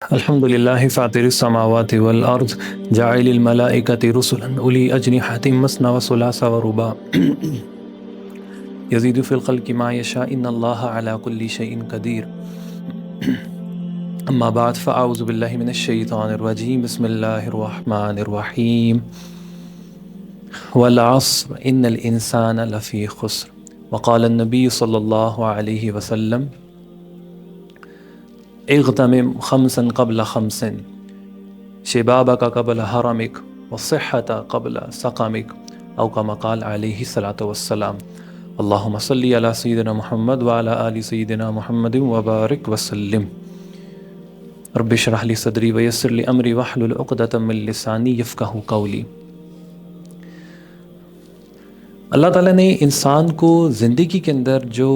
الحمد لله فاطر السماوات والأرض جاعل الملائكة رسلا أولي أجنحة مثنى وثلاث ورباع يزيد في الخلق ما يشاء إن الله على كل شيء قدير. أما بعد فأعوذ بالله من الشيطان الرجيم. بسم الله الرحمن الرحيم. والعصر إن الإنسان لفي خسر. وقال النبي صلى الله عليه وسلم اغتنم خمسا قبل خمس شبابك قبل هرمك والصحة قبل سقمك أو كما قال عليه الصلاة والسلام. اللهم صل على سيدنا محمد وعلى آل سيدنا محمد وبارك وسلم. رب اشرح لي صدري ويسر لي أمري واحلل عقدة من لساني يفقهوا قولي. اللہ تعالیٰ نے انسان کو زندگی کے اندر جو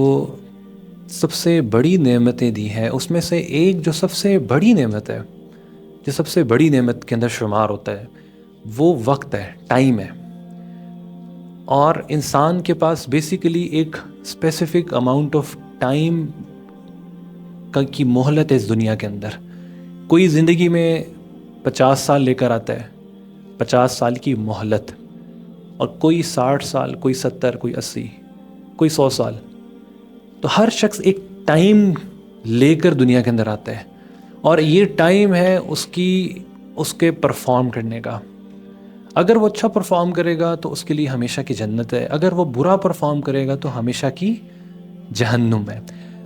سب سے بڑی نعمتیں دی ہیں اس میں سے ایک جو سب سے بڑی نعمت ہے، جو سب سے بڑی نعمت کے اندر شمار ہوتا ہے، وہ وقت ہے، ٹائم ہے. اور انسان کے پاس بیسیکلی ایک اسپیسیفک اماؤنٹ آف ٹائم کی مہلت ہے اس دنیا کے اندر. کوئی زندگی میں 50 سال لے کر آتا ہے، 50 سال کی مہلت، اور کوئی 60 سال، کوئی 70، کوئی 80، کوئی 100 سال. تو ہر شخص ایک ٹائم لے کر دنیا کے اندر آتا ہے، اور یہ ٹائم ہے اس کے پرفارم کرنے کا. اگر وہ اچھا پرفارم کرے گا تو اس کے لیے ہمیشہ کی جنت ہے، اگر وہ برا پرفارم کرے گا تو ہمیشہ کی جہنم ہے.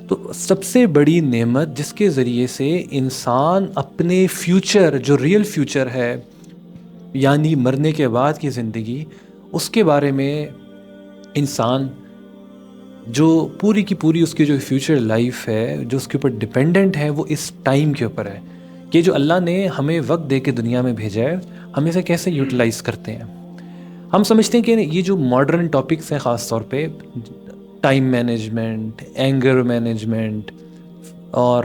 تو سب سے بڑی نعمت جس کے ذریعے سے انسان اپنے فیوچر، جو ریئل فیوچر ہے یعنی مرنے کے بعد کی زندگی، اس کے بارے میں انسان جو پوری کی پوری اس کی جو فیوچر لائف ہے جو اس کے اوپر ڈپینڈنٹ ہے، وہ اس ٹائم کے اوپر ہے کہ جو اللہ نے ہمیں وقت دے کے دنیا میں بھیجا ہے ہم اسے کیسے یوٹیلائز کرتے ہیں. ہم سمجھتے ہیں کہ یہ جو ماڈرن ٹاپکس ہیں، خاص طور پہ ٹائم مینجمنٹ، اینگر مینجمنٹ، اور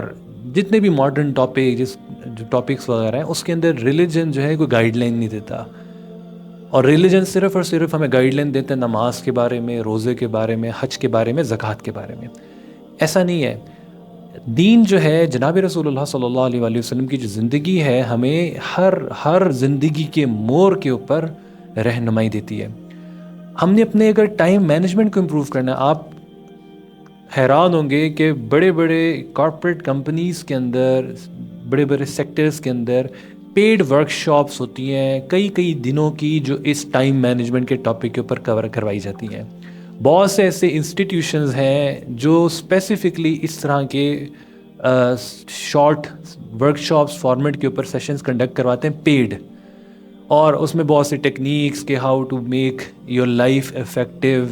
جتنے بھی ماڈرن جو ٹاپکس وغیرہ ہیں، اس کے اندر ریلیجن جو ہے کوئی گائیڈ لائن نہیں دیتا. اور ریلیجن صرف اور صرف ہمیں گائیڈ لائن دیتے ہیں نماز کے بارے میں، روزے کے بارے میں، حج کے بارے میں، زکوٰۃ کے بارے میں. ایسا نہیں ہے. دین جو ہے جناب رسول اللہ صلی اللہ علیہ وآلہ وسلم کی جو زندگی ہے، ہمیں ہر زندگی کے موڑ کے اوپر رہنمائی دیتی ہے. ہم نے اپنے اگر ٹائم مینجمنٹ کو امپروو کرنا ہے، آپ حیران ہوں گے کہ بڑے بڑے کارپوریٹ کمپنیز کے اندر، بڑے بڑے سیکٹرز کے اندر پیڈ ورک شاپس ہوتی ہیں کئی دنوں کی، جو اس ٹائم مینجمنٹ کے ٹاپک کے اوپر کور کروائی جاتی ہیں. بہت سے ایسے انسٹیٹیوشنز ہیں جو اسپیسیفکلی اس طرح کے شارٹ ورک شاپس فارمیٹ کے اوپر سیشنز کنڈکٹ کرواتے ہیں پیڈ، اور اس میں بہت سے ٹیکنیکس کہ how to make your life effective,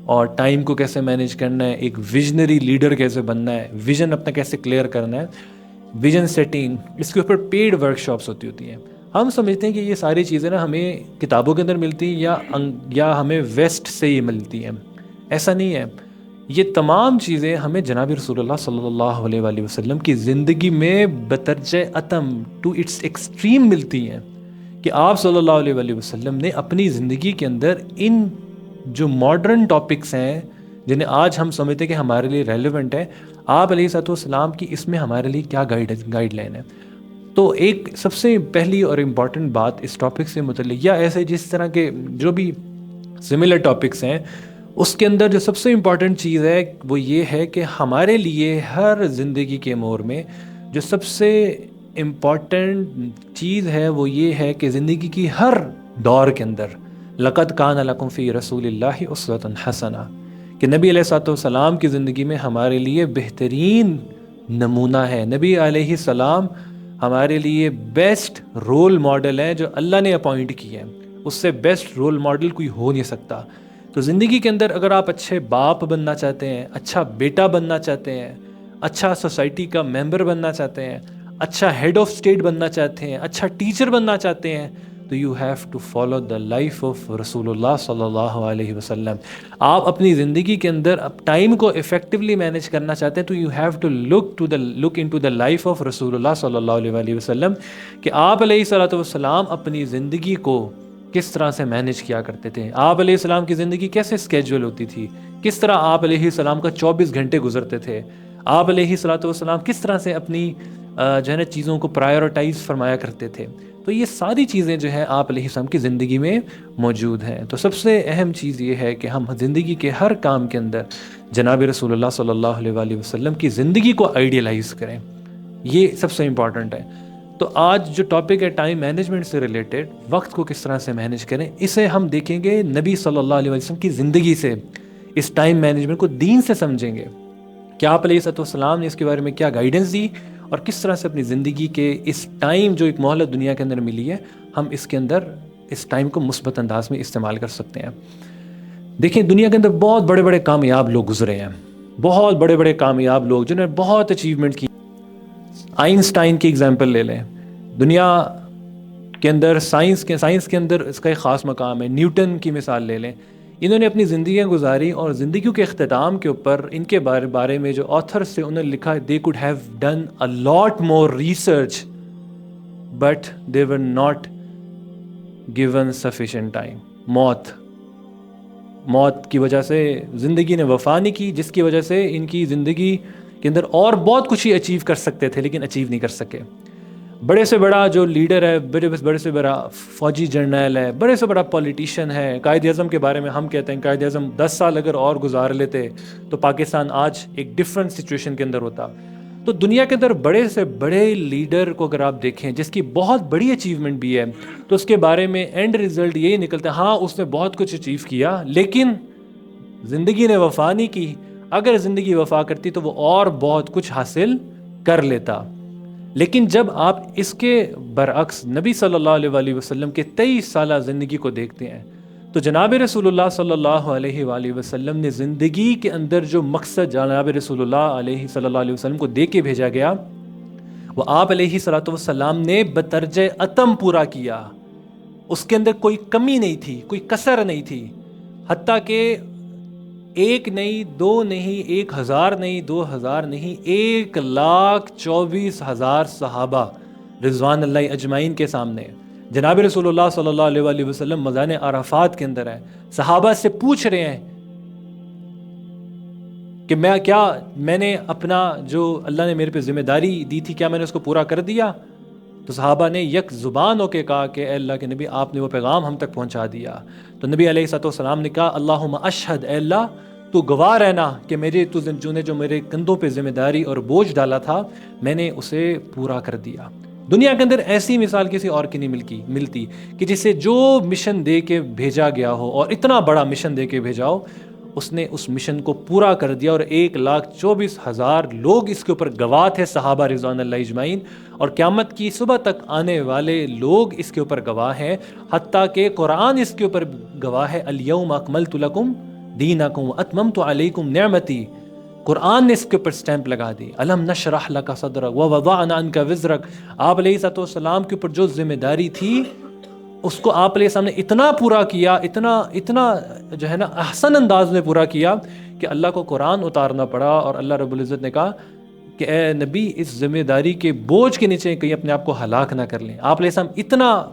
اور ٹائم کو کیسے مینیج کرنا ہے، ایک ویژنری لیڈر کیسے بننا ہے، ویژن اپنا کیسے کلیئر کرنا ہے، ویژن سیٹنگ، اس کے اوپر پیڈ ورک شاپس ہوتی ہیں. ہم سمجھتے ہیں کہ یہ ساری چیزیں نا ہمیں کتابوں کے اندر ملتی ہیں یا ہمیں ویسٹ سے یہ ملتی ہیں. ایسا نہیں ہے. یہ تمام چیزیں ہمیں جناب رسول اللہ صلی اللہ علیہ وآلہ وسلم کی زندگی میں بترجہ اتم ٹو اٹس ایکسٹریم ملتی ہیں، کہ آپ صلی اللہ علیہ وآلہ وسلم نے اپنی زندگی کے اندر ان جو ماڈرن ٹاپکس ہیں جنہیں آج ہم سمجھتے ہیں کہ ہمارے لیے ریلیونٹ ہے، آپ علیہ السلام کی اس میں ہمارے لیے کیا گائیڈ لائن ہے. تو ایک سب سے پہلی اور امپورٹنٹ بات اس ٹاپک سے متعلق، یا ایسے جس طرح کے جو بھی سملر ٹاپکس ہیں، اس کے اندر جو سب سے امپورٹنٹ چیز ہے وہ یہ ہے کہ ہمارے لیے ہر زندگی کے موڑ میں جو سب سے امپورٹنٹ چیز ہے وہ یہ ہے کہ زندگی کی ہر دور کے اندر لقد کان لکم فی رسول اللہ اسوۃ حسنہ، کہ نبی علیہ الصلوۃ والسلام کی زندگی میں ہمارے لیے بہترین نمونہ ہے. نبی علیہ السلام ہمارے لیے بیسٹ رول ماڈل ہے جو اللہ نے اپوائنٹ کی ہے. اس سے بیسٹ رول ماڈل کوئی ہو نہیں سکتا. تو زندگی کے اندر اگر آپ اچھے باپ بننا چاہتے ہیں، اچھا بیٹا بننا چاہتے ہیں، اچھا سوسائٹی کا ممبر بننا چاہتے ہیں، اچھا ہیڈ آف اسٹیٹ بننا چاہتے ہیں، اچھا ٹیچر بننا چاہتے ہیں، تو you have to follow the life of رسول اللہ صلی اللہ علیہ وسلم. آپ اپنی زندگی کے اندر ٹائم کو افیکٹولی مینیج کرنا چاہتے ہیں تو you have to look into the life of رسول اللہ صلی اللہ علیہ وآلہ وسلم، کہ آپ علیہ الصلوۃ والسلام اپنی زندگی کو کس طرح سے مینیج کیا کرتے تھے. آپ علیہ السلام کی زندگی کیسے اسکیجول ہوتی تھی، کس طرح آپ علیہ السلام کا 24 گھنٹے گزرتے تھے. آپ علیہ الصلوۃ والسلام کس طرح سے اپنی جو ہے نا چیزوں کو پرائیورٹائز فرمایا کرتے تھے. تو یہ ساری چیزیں جو ہیں آپ علیہ السلام کی زندگی میں موجود ہیں. تو سب سے اہم چیز یہ ہے کہ ہم زندگی کے ہر کام کے اندر جناب رسول اللہ صلی اللہ علیہ وآلہ وسلم کی زندگی کو آئیڈیلائز کریں. یہ سب سے امپورٹنٹ ہے. تو آج جو ٹاپک ہے ٹائم مینجمنٹ سے ریلیٹڈ، وقت کو کس طرح سے مینیج کریں، اسے ہم دیکھیں گے نبی صلی اللہ علیہ وسلم کی زندگی سے. اس ٹائم مینجمنٹ کو دین سے سمجھیں گے کہ آپ علیہ السلام نے اس کے بارے میں کیا گائیڈنس دی اور کس طرح سے اپنی زندگی کے اس ٹائم جو ایک مہلت دنیا کے اندر ملی ہے، ہم اس کے اندر اس ٹائم کو مثبت انداز میں استعمال کر سکتے ہیں. دیکھیں دنیا کے اندر بہت بڑے بڑے کامیاب لوگ گزرے ہیں، بہت بڑے بڑے کامیاب لوگ جنہوں نے بہت اچیومنٹ کی. آئنسٹائن کی اگزامپل لے لیں. دنیا کے اندر سائنس کے اندر اس کا ایک خاص مقام ہے. نیوٹن کی مثال لے لیں. انہوں نے اپنی زندگیاں گزاری اور زندگیوں کے اختتام کے اوپر ان کے بارے میں جو آتھرز سے انہوں نے لکھا، they could have done a lot more research but they were not given sufficient time. موت کی وجہ سے زندگی نے وفا نہیں کی، جس کی وجہ سے ان کی زندگی کے اندر اور بہت کچھ ہی اچیو کر سکتے تھے لیکن اچیو نہیں کر سکے. بڑے سے بڑا جو لیڈر ہے، بڑے سے بڑا فوجی جرنیل ہے، بڑے سے بڑا پولیٹیشین ہے، قائد اعظم کے بارے میں ہم کہتے ہیں قائد اعظم 10 سال اگر اور گزار لیتے تو پاکستان آج ایک ڈفرینٹ سچویشن کے اندر ہوتا. تو دنیا کے اندر بڑے سے بڑے لیڈر کو اگر آپ دیکھیں جس کی بہت بڑی اچیومنٹ بھی ہے تو اس کے بارے میں اینڈ رزلٹ یہی نکلتا ہے، ہاں اس نے بہت کچھ اچیو کیا لیکن زندگی نے وفا نہیں کی. اگر زندگی وفا کرتی تو وہ اور بہت کچھ حاصل کر لیتا. لیکن جب آپ اس کے برعکس نبی صلی اللہ علیہ وآلہ وسلم کے 23 سالہ زندگی کو دیکھتے ہیں تو جناب رسول اللہ صلی اللہ علیہ وآلہ وسلم نے زندگی کے اندر جو مقصد جناب رسول اللہ صلی اللہ علیہ وسلم کو دے کے بھیجا گیا وہ آپ علیہ صلاۃ والسلام نے بترج اتم پورا کیا. اس کے اندر کوئی کمی نہیں تھی، کوئی کسر نہیں تھی. حتیٰ کہ 1 نہیں 2 نہیں 1000 نہیں 2000 نہیں 1,24,000 صحابہ رضوان اللہ اجمعین کے سامنے جناب رسول اللہ صلی اللہ علیہ وآلہ وسلم میدان عرفات کے اندر ہے. صحابہ سے پوچھ رہے ہیں کہ میں نے اپنا جو اللہ نے میرے پہ ذمہ داری دی تھی کیا میں نے اس کو پورا کر دیا؟ تو صحابہ نے یک زبان ہو کے کہا کہ اے اللہ کے نبی آپ نے وہ پیغام ہم تک پہنچا دیا. تو نبی علیہ الصلوۃ والسلام نے کہا اللہم اشہد، اے اللہ تو گواہ رہنا کہ جو میرے کندھوں پہ ذمہ داری اور بوجھ ڈالا تھا میں نے اسے پورا کر دیا. دنیا کے اندر ایسی مثال کسی اور کی نہیں ملتی کہ جسے جو مشن دے کے بھیجا گیا ہو اور اتنا بڑا مشن دے کے بھیجا ہو اس نے اس مشن کو پورا کر دیا. اور 1,24,000 لوگ اس کے اوپر گواہ تھے، صحابہ رضوان اللہ اجمعین، اور قیامت کی صبح تک آنے والے لوگ اس کے اوپر گواہ ہیں. حتیٰ کہ قرآن اس کے اوپر گواہ ہے، الیوم اکملت لکم دینکم واتممت علیکم نعمتی. قرآن نے اس کے اوپر سٹیمپ لگا دی. الم نشرح لک صدرک ووضعنا عنک وزرک. آپ علیہ السلام کے اوپر جو ذمہ داری تھی اس کو آپ علیہ السلام نے اتنا پورا کیا، اتنا جو ہے نا احسن انداز میں پورا کیا کہ اللہ کو قرآن اتارنا پڑا. اور اللہ رب العزت نے کہا کہ اے نبی اس ذمہ داری کے بوجھ کے نیچے کہیں اپنے آپ کو ہلاک نہ کر لیں. آپ علیہ السلام اتنا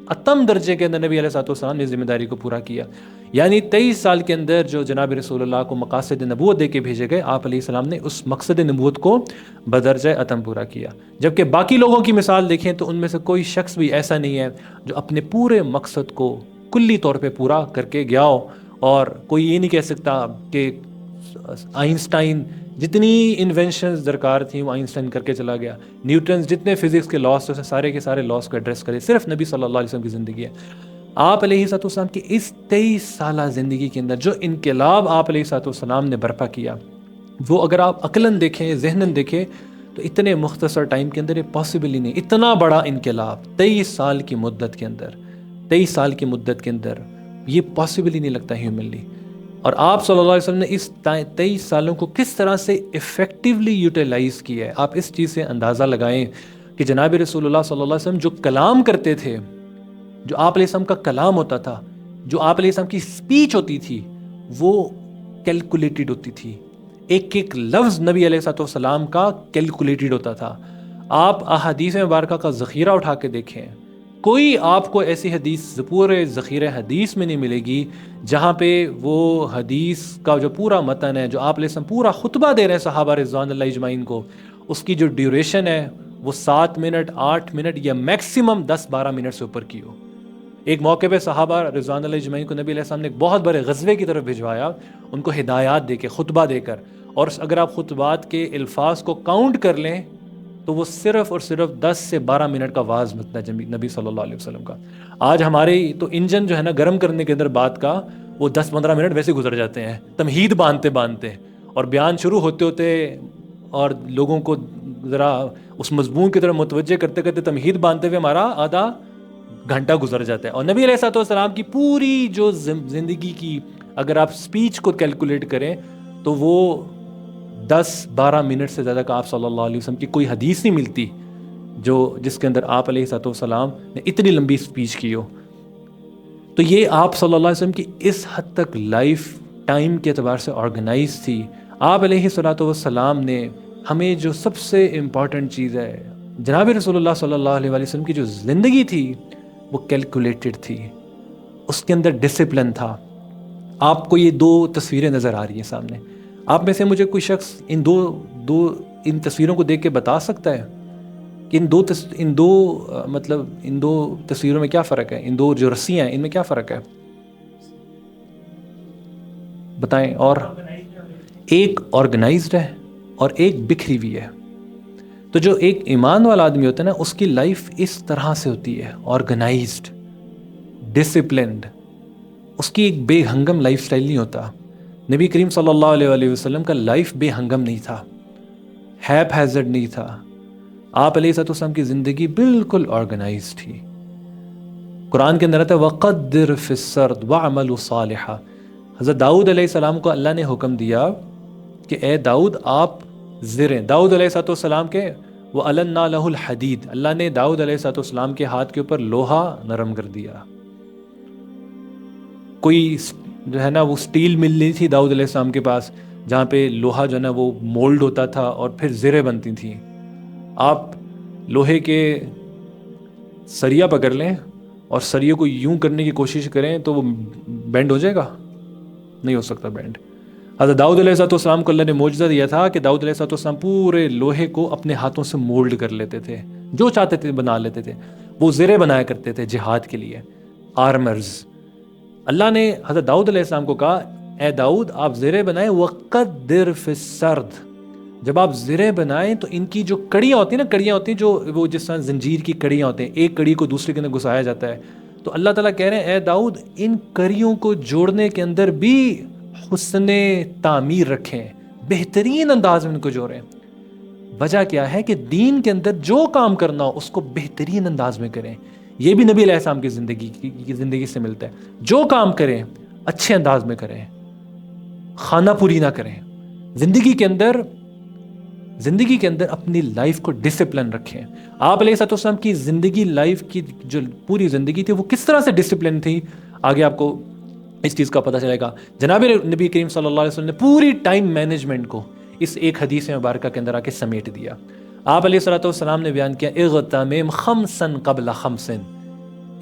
اتم درجے کے اندر نبی علیہ السلام نے ذمہ داری کو پورا کیا. یعنی 23 سال کے اندر جو جناب رسول اللہ کو مقاصد نبوت دے کے بھیجے گئے آپ علیہ السلام نے اس مقصد نبوت کو بدرجہ اتم پورا کیا. جبکہ باقی لوگوں کی مثال دیکھیں تو ان میں سے کوئی شخص بھی ایسا نہیں ہے جو اپنے پورے مقصد کو کلی طور پہ پورا کر کے گیا ہو. اور کوئی یہ نہیں کہہ سکتا کہ آئنسٹائن جتنی انوینشنز درکار تھیں وہ آئنسٹائن کر کے چلا گیا. نیوٹنز جتنے فزکس کے لاس تھے سارے کے سارے لاس کو ایڈریس کرے. صرف نبی صلی اللہ علیہ وسلم کی زندگی ہے. آپ علیہ السلام کی اس 23 سالہ زندگی کے اندر جو انقلاب آپ علیہ السلام نے برپا کیا وہ اگر آپ عقلاً دیکھیں، ذہناً دیکھیں تو اتنے مختصر ٹائم کے اندر یہ پاسبل ہی نہیں. اتنا بڑا انقلاب 23 سال کی مدت کے اندر، 23 سال کی مدت کے اندر یہ پاسبل ہی نہیں لگتا ہیومنلی. اور آپ صلی اللہ علیہ وسلم نے اس 23 سالوں کو کس طرح سے افیکٹولی یوٹیلائز کیا ہے. آپ اس چیز سے اندازہ لگائیں کہ جناب رسول اللہ صلی اللہ علیہ وسلم جو کلام کرتے تھے، جو آپ علیہ السلام کا کلام ہوتا تھا، جو آپ علیہ السلام کی سپیچ ہوتی تھی وہ کیلکولیٹڈ ہوتی تھی. ایک ایک لفظ نبی علیہ السلام کا کیلکولیٹڈ ہوتا تھا. آپ احادیث مبارکہ کا ذخیرہ اٹھا کے دیکھیں، کوئی آپ کو ایسی حدیث پورے ذخیرہ حدیث میں نہیں ملے گی جہاں پہ وہ حدیث کا جو پورا متن ہے جو آپ علیہ السلام پورا خطبہ دے رہے ہیں صحابہ رضوان اللہ اجمعین کو، اس کی جو ڈیوریشن ہے وہ 7 منٹ 8 منٹ یا میکسیمم 10-12 منٹ سے اوپر کی ہو. ایک موقع پہ صحابہ رضوان اللہ اجمعین کو نبی علیہ السلام نے ایک بہت بڑے غزوے کی طرف بھجوایا، ان کو ہدایات دے کے، خطبہ دے کر، اور اگر آپ خطبات کے الفاظ کو کاؤنٹ کر لیں تو وہ صرف اور صرف 10 سے 12 منٹ کا واز بتنا ہے نبی صلی اللہ علیہ وسلم کا. آج ہمارے تو انجن جو ہے نا گرم کرنے کے اندر بات کا، وہ 10-15 منٹ ویسے گزر جاتے ہیں تمہید باندھتے اور بیان شروع ہوتے ہوتے اور لوگوں کو ذرا اس مضمون کی طرف متوجہ کرتے کرتے تمہید باندھتے ہوئے ہمارا آدھا گھنٹہ گزر جاتا ہے. اور نبی علیہ السلام کی پوری جو زندگی کی اگر آپ سپیچ کو کیلکولیٹ کریں تو وہ 10-12 منٹ سے زیادہ کا آپ صلی اللہ علیہ وسلم کی کوئی حدیث نہیں ملتی جس کے اندر آپ علیہ السلام نے اتنی لمبی سپیچ کی ہو. تو یہ آپ صلی اللہ علیہ وسلم کی اس حد تک لائف ٹائم کے اعتبار سے آرگنائز تھی. آپ علیہ السلام نے ہمیں جو سب سے امپورٹنٹ چیز ہے، جناب رسول اللہ صلی اللہ علیہ وسلم کی جو زندگی تھی وہ کیلکولیٹڈ تھی، اس کے اندر ڈسپلن تھا. آپ کو یہ 2 تصویریں نظر آ رہی ہیں سامنے. آپ میں سے مجھے کوئی شخص ان تصویروں کو دیکھ کے بتا سکتا ہے کہ ان دو تصویروں میں کیا فرق ہے؟ ان 2 جو رسیاں ہیں ان میں کیا فرق ہے؟ بتائیں. اور ایک آرگنائزڈ ہے اور ایک بکھری ہوئی ہے. تو جو ایک ایمان والا آدمی ہوتا ہے نا، اس کی لائف اس طرح سے ہوتی ہے، آرگنائزڈ، ڈسپلنڈ. اس کی ایک بے ہنگم لائف سٹائل نہیں ہوتا. نبی کریم صلی اللہ علیہ وسلم کا لائف بے ہنگم نہیں تھا، ہیپ ہیزرڈ نہیں تھا. آپ علیہ السلام کی زندگی بالکل آرگنائز تھی. قرآن کے اندر آتا ہے وَقَدِّرْ فِي السَّرْدِ وَعْمَلُوا صَالِحًا. حضرت داؤد علیہ السلام کو اللہ نے حکم دیا کہ اے داؤد آپ زریں. داؤد علیہ السلام کے وَأَلَنَّا لَهُ الْحَدِيدِ، اللہ نے داؤد علیہ السلام کے ہاتھ کے اوپر لوہا نرم کر دیا. کوئی جو ہے نا وہ سٹیل مل نہیں تھی داؤد علیہ السلام کے پاس جہاں پہ لوہا جو ہے نا وہ مولڈ ہوتا تھا اور پھر زریں بنتی تھیں. آپ لوہے کے سریا پکڑ لیں اور سریے کو یوں کرنے کی کوشش کریں تو وہ بینڈ ہو جائے گا؟ نہیں ہو سکتا بینڈ. حضرت داؤد علیہ السلام کو اللہ نے معجزہ دیا تھا کہ داؤد علیہ السلام پورے لوہے کو اپنے ہاتھوں سے مولڈ کر لیتے تھے، جو چاہتے تھے بنا لیتے تھے. وہ زریں بنایا کرتے تھے جہاد کے لیے، آرمرز. اللہ نے حضرت داؤد علیہ السلام کو کہا اے داؤد آپ زریں بنائیں وَقَدِّرْ فِي السَّرْدِ. جب آپ زریں بنائیں تو ان کی جو کڑیاں ہوتی ہیں نا، کڑیاں ہوتی ہیں جو وہ جس طرح زنجیر کی کڑیاں ہوتے ہیں، ایک کڑی کو دوسرے کے اندر گھسایا جاتا ہے. تو اللہ تعالیٰ کہہ رہے ہیں اے داؤد ان کڑیوں کو جوڑنے کے اندر بھی حسن تعمیر رکھیں، بہترین انداز میں ان کو جوڑیں. وجہ کیا ہے کہ دین کے اندر جو کام کرنا ہو اس کو بہترین انداز میں کریں. یہ بھی نبی علیہ السلام کی زندگی سے ملتا ہے. جو کام کریں اچھے انداز میں کریں، خانہ پوری نہ کریں. زندگی کے اندر اپنی لائف کو ڈسپلن رکھیں. آپ علیہ السلام کی زندگی، لائف کی جو پوری زندگی تھی وہ کس طرح سے ڈسپلن تھی، آگے آپ کو اس چیز کا پتہ چلے گا. جناب نبی کریم صلی اللہ علیہ وسلم نے پوری ٹائم مینجمنٹ کو اس ایک حدیث مبارکہ کے اندر آ کے سمیٹ دیا. آپ علیہ السلام نے بیان کیا اغتنم خمسا قبل خمس،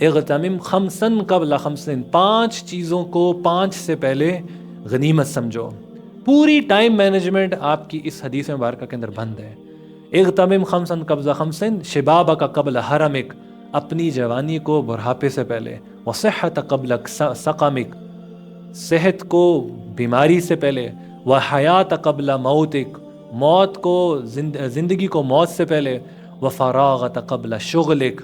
اغتنم خمسا قبل خمس، 5 چیزوں کو 5 سے پہلے غنیمت سمجھو. پوری ٹائم مینجمنٹ آپ کی اس حدیث مبارکہ کے اندر بند ہے. اغتنم خمسا قبل خمس شبابک قبل حرمک، اپنی جوانی کو بڑھاپے سے پہلے، وصحت قبل سقمک، صحت کو بیماری سے پہلے، وحیات قبل موتک، موت کو زندگی کو موت سے پہلے، وفراغت قبل شغلک،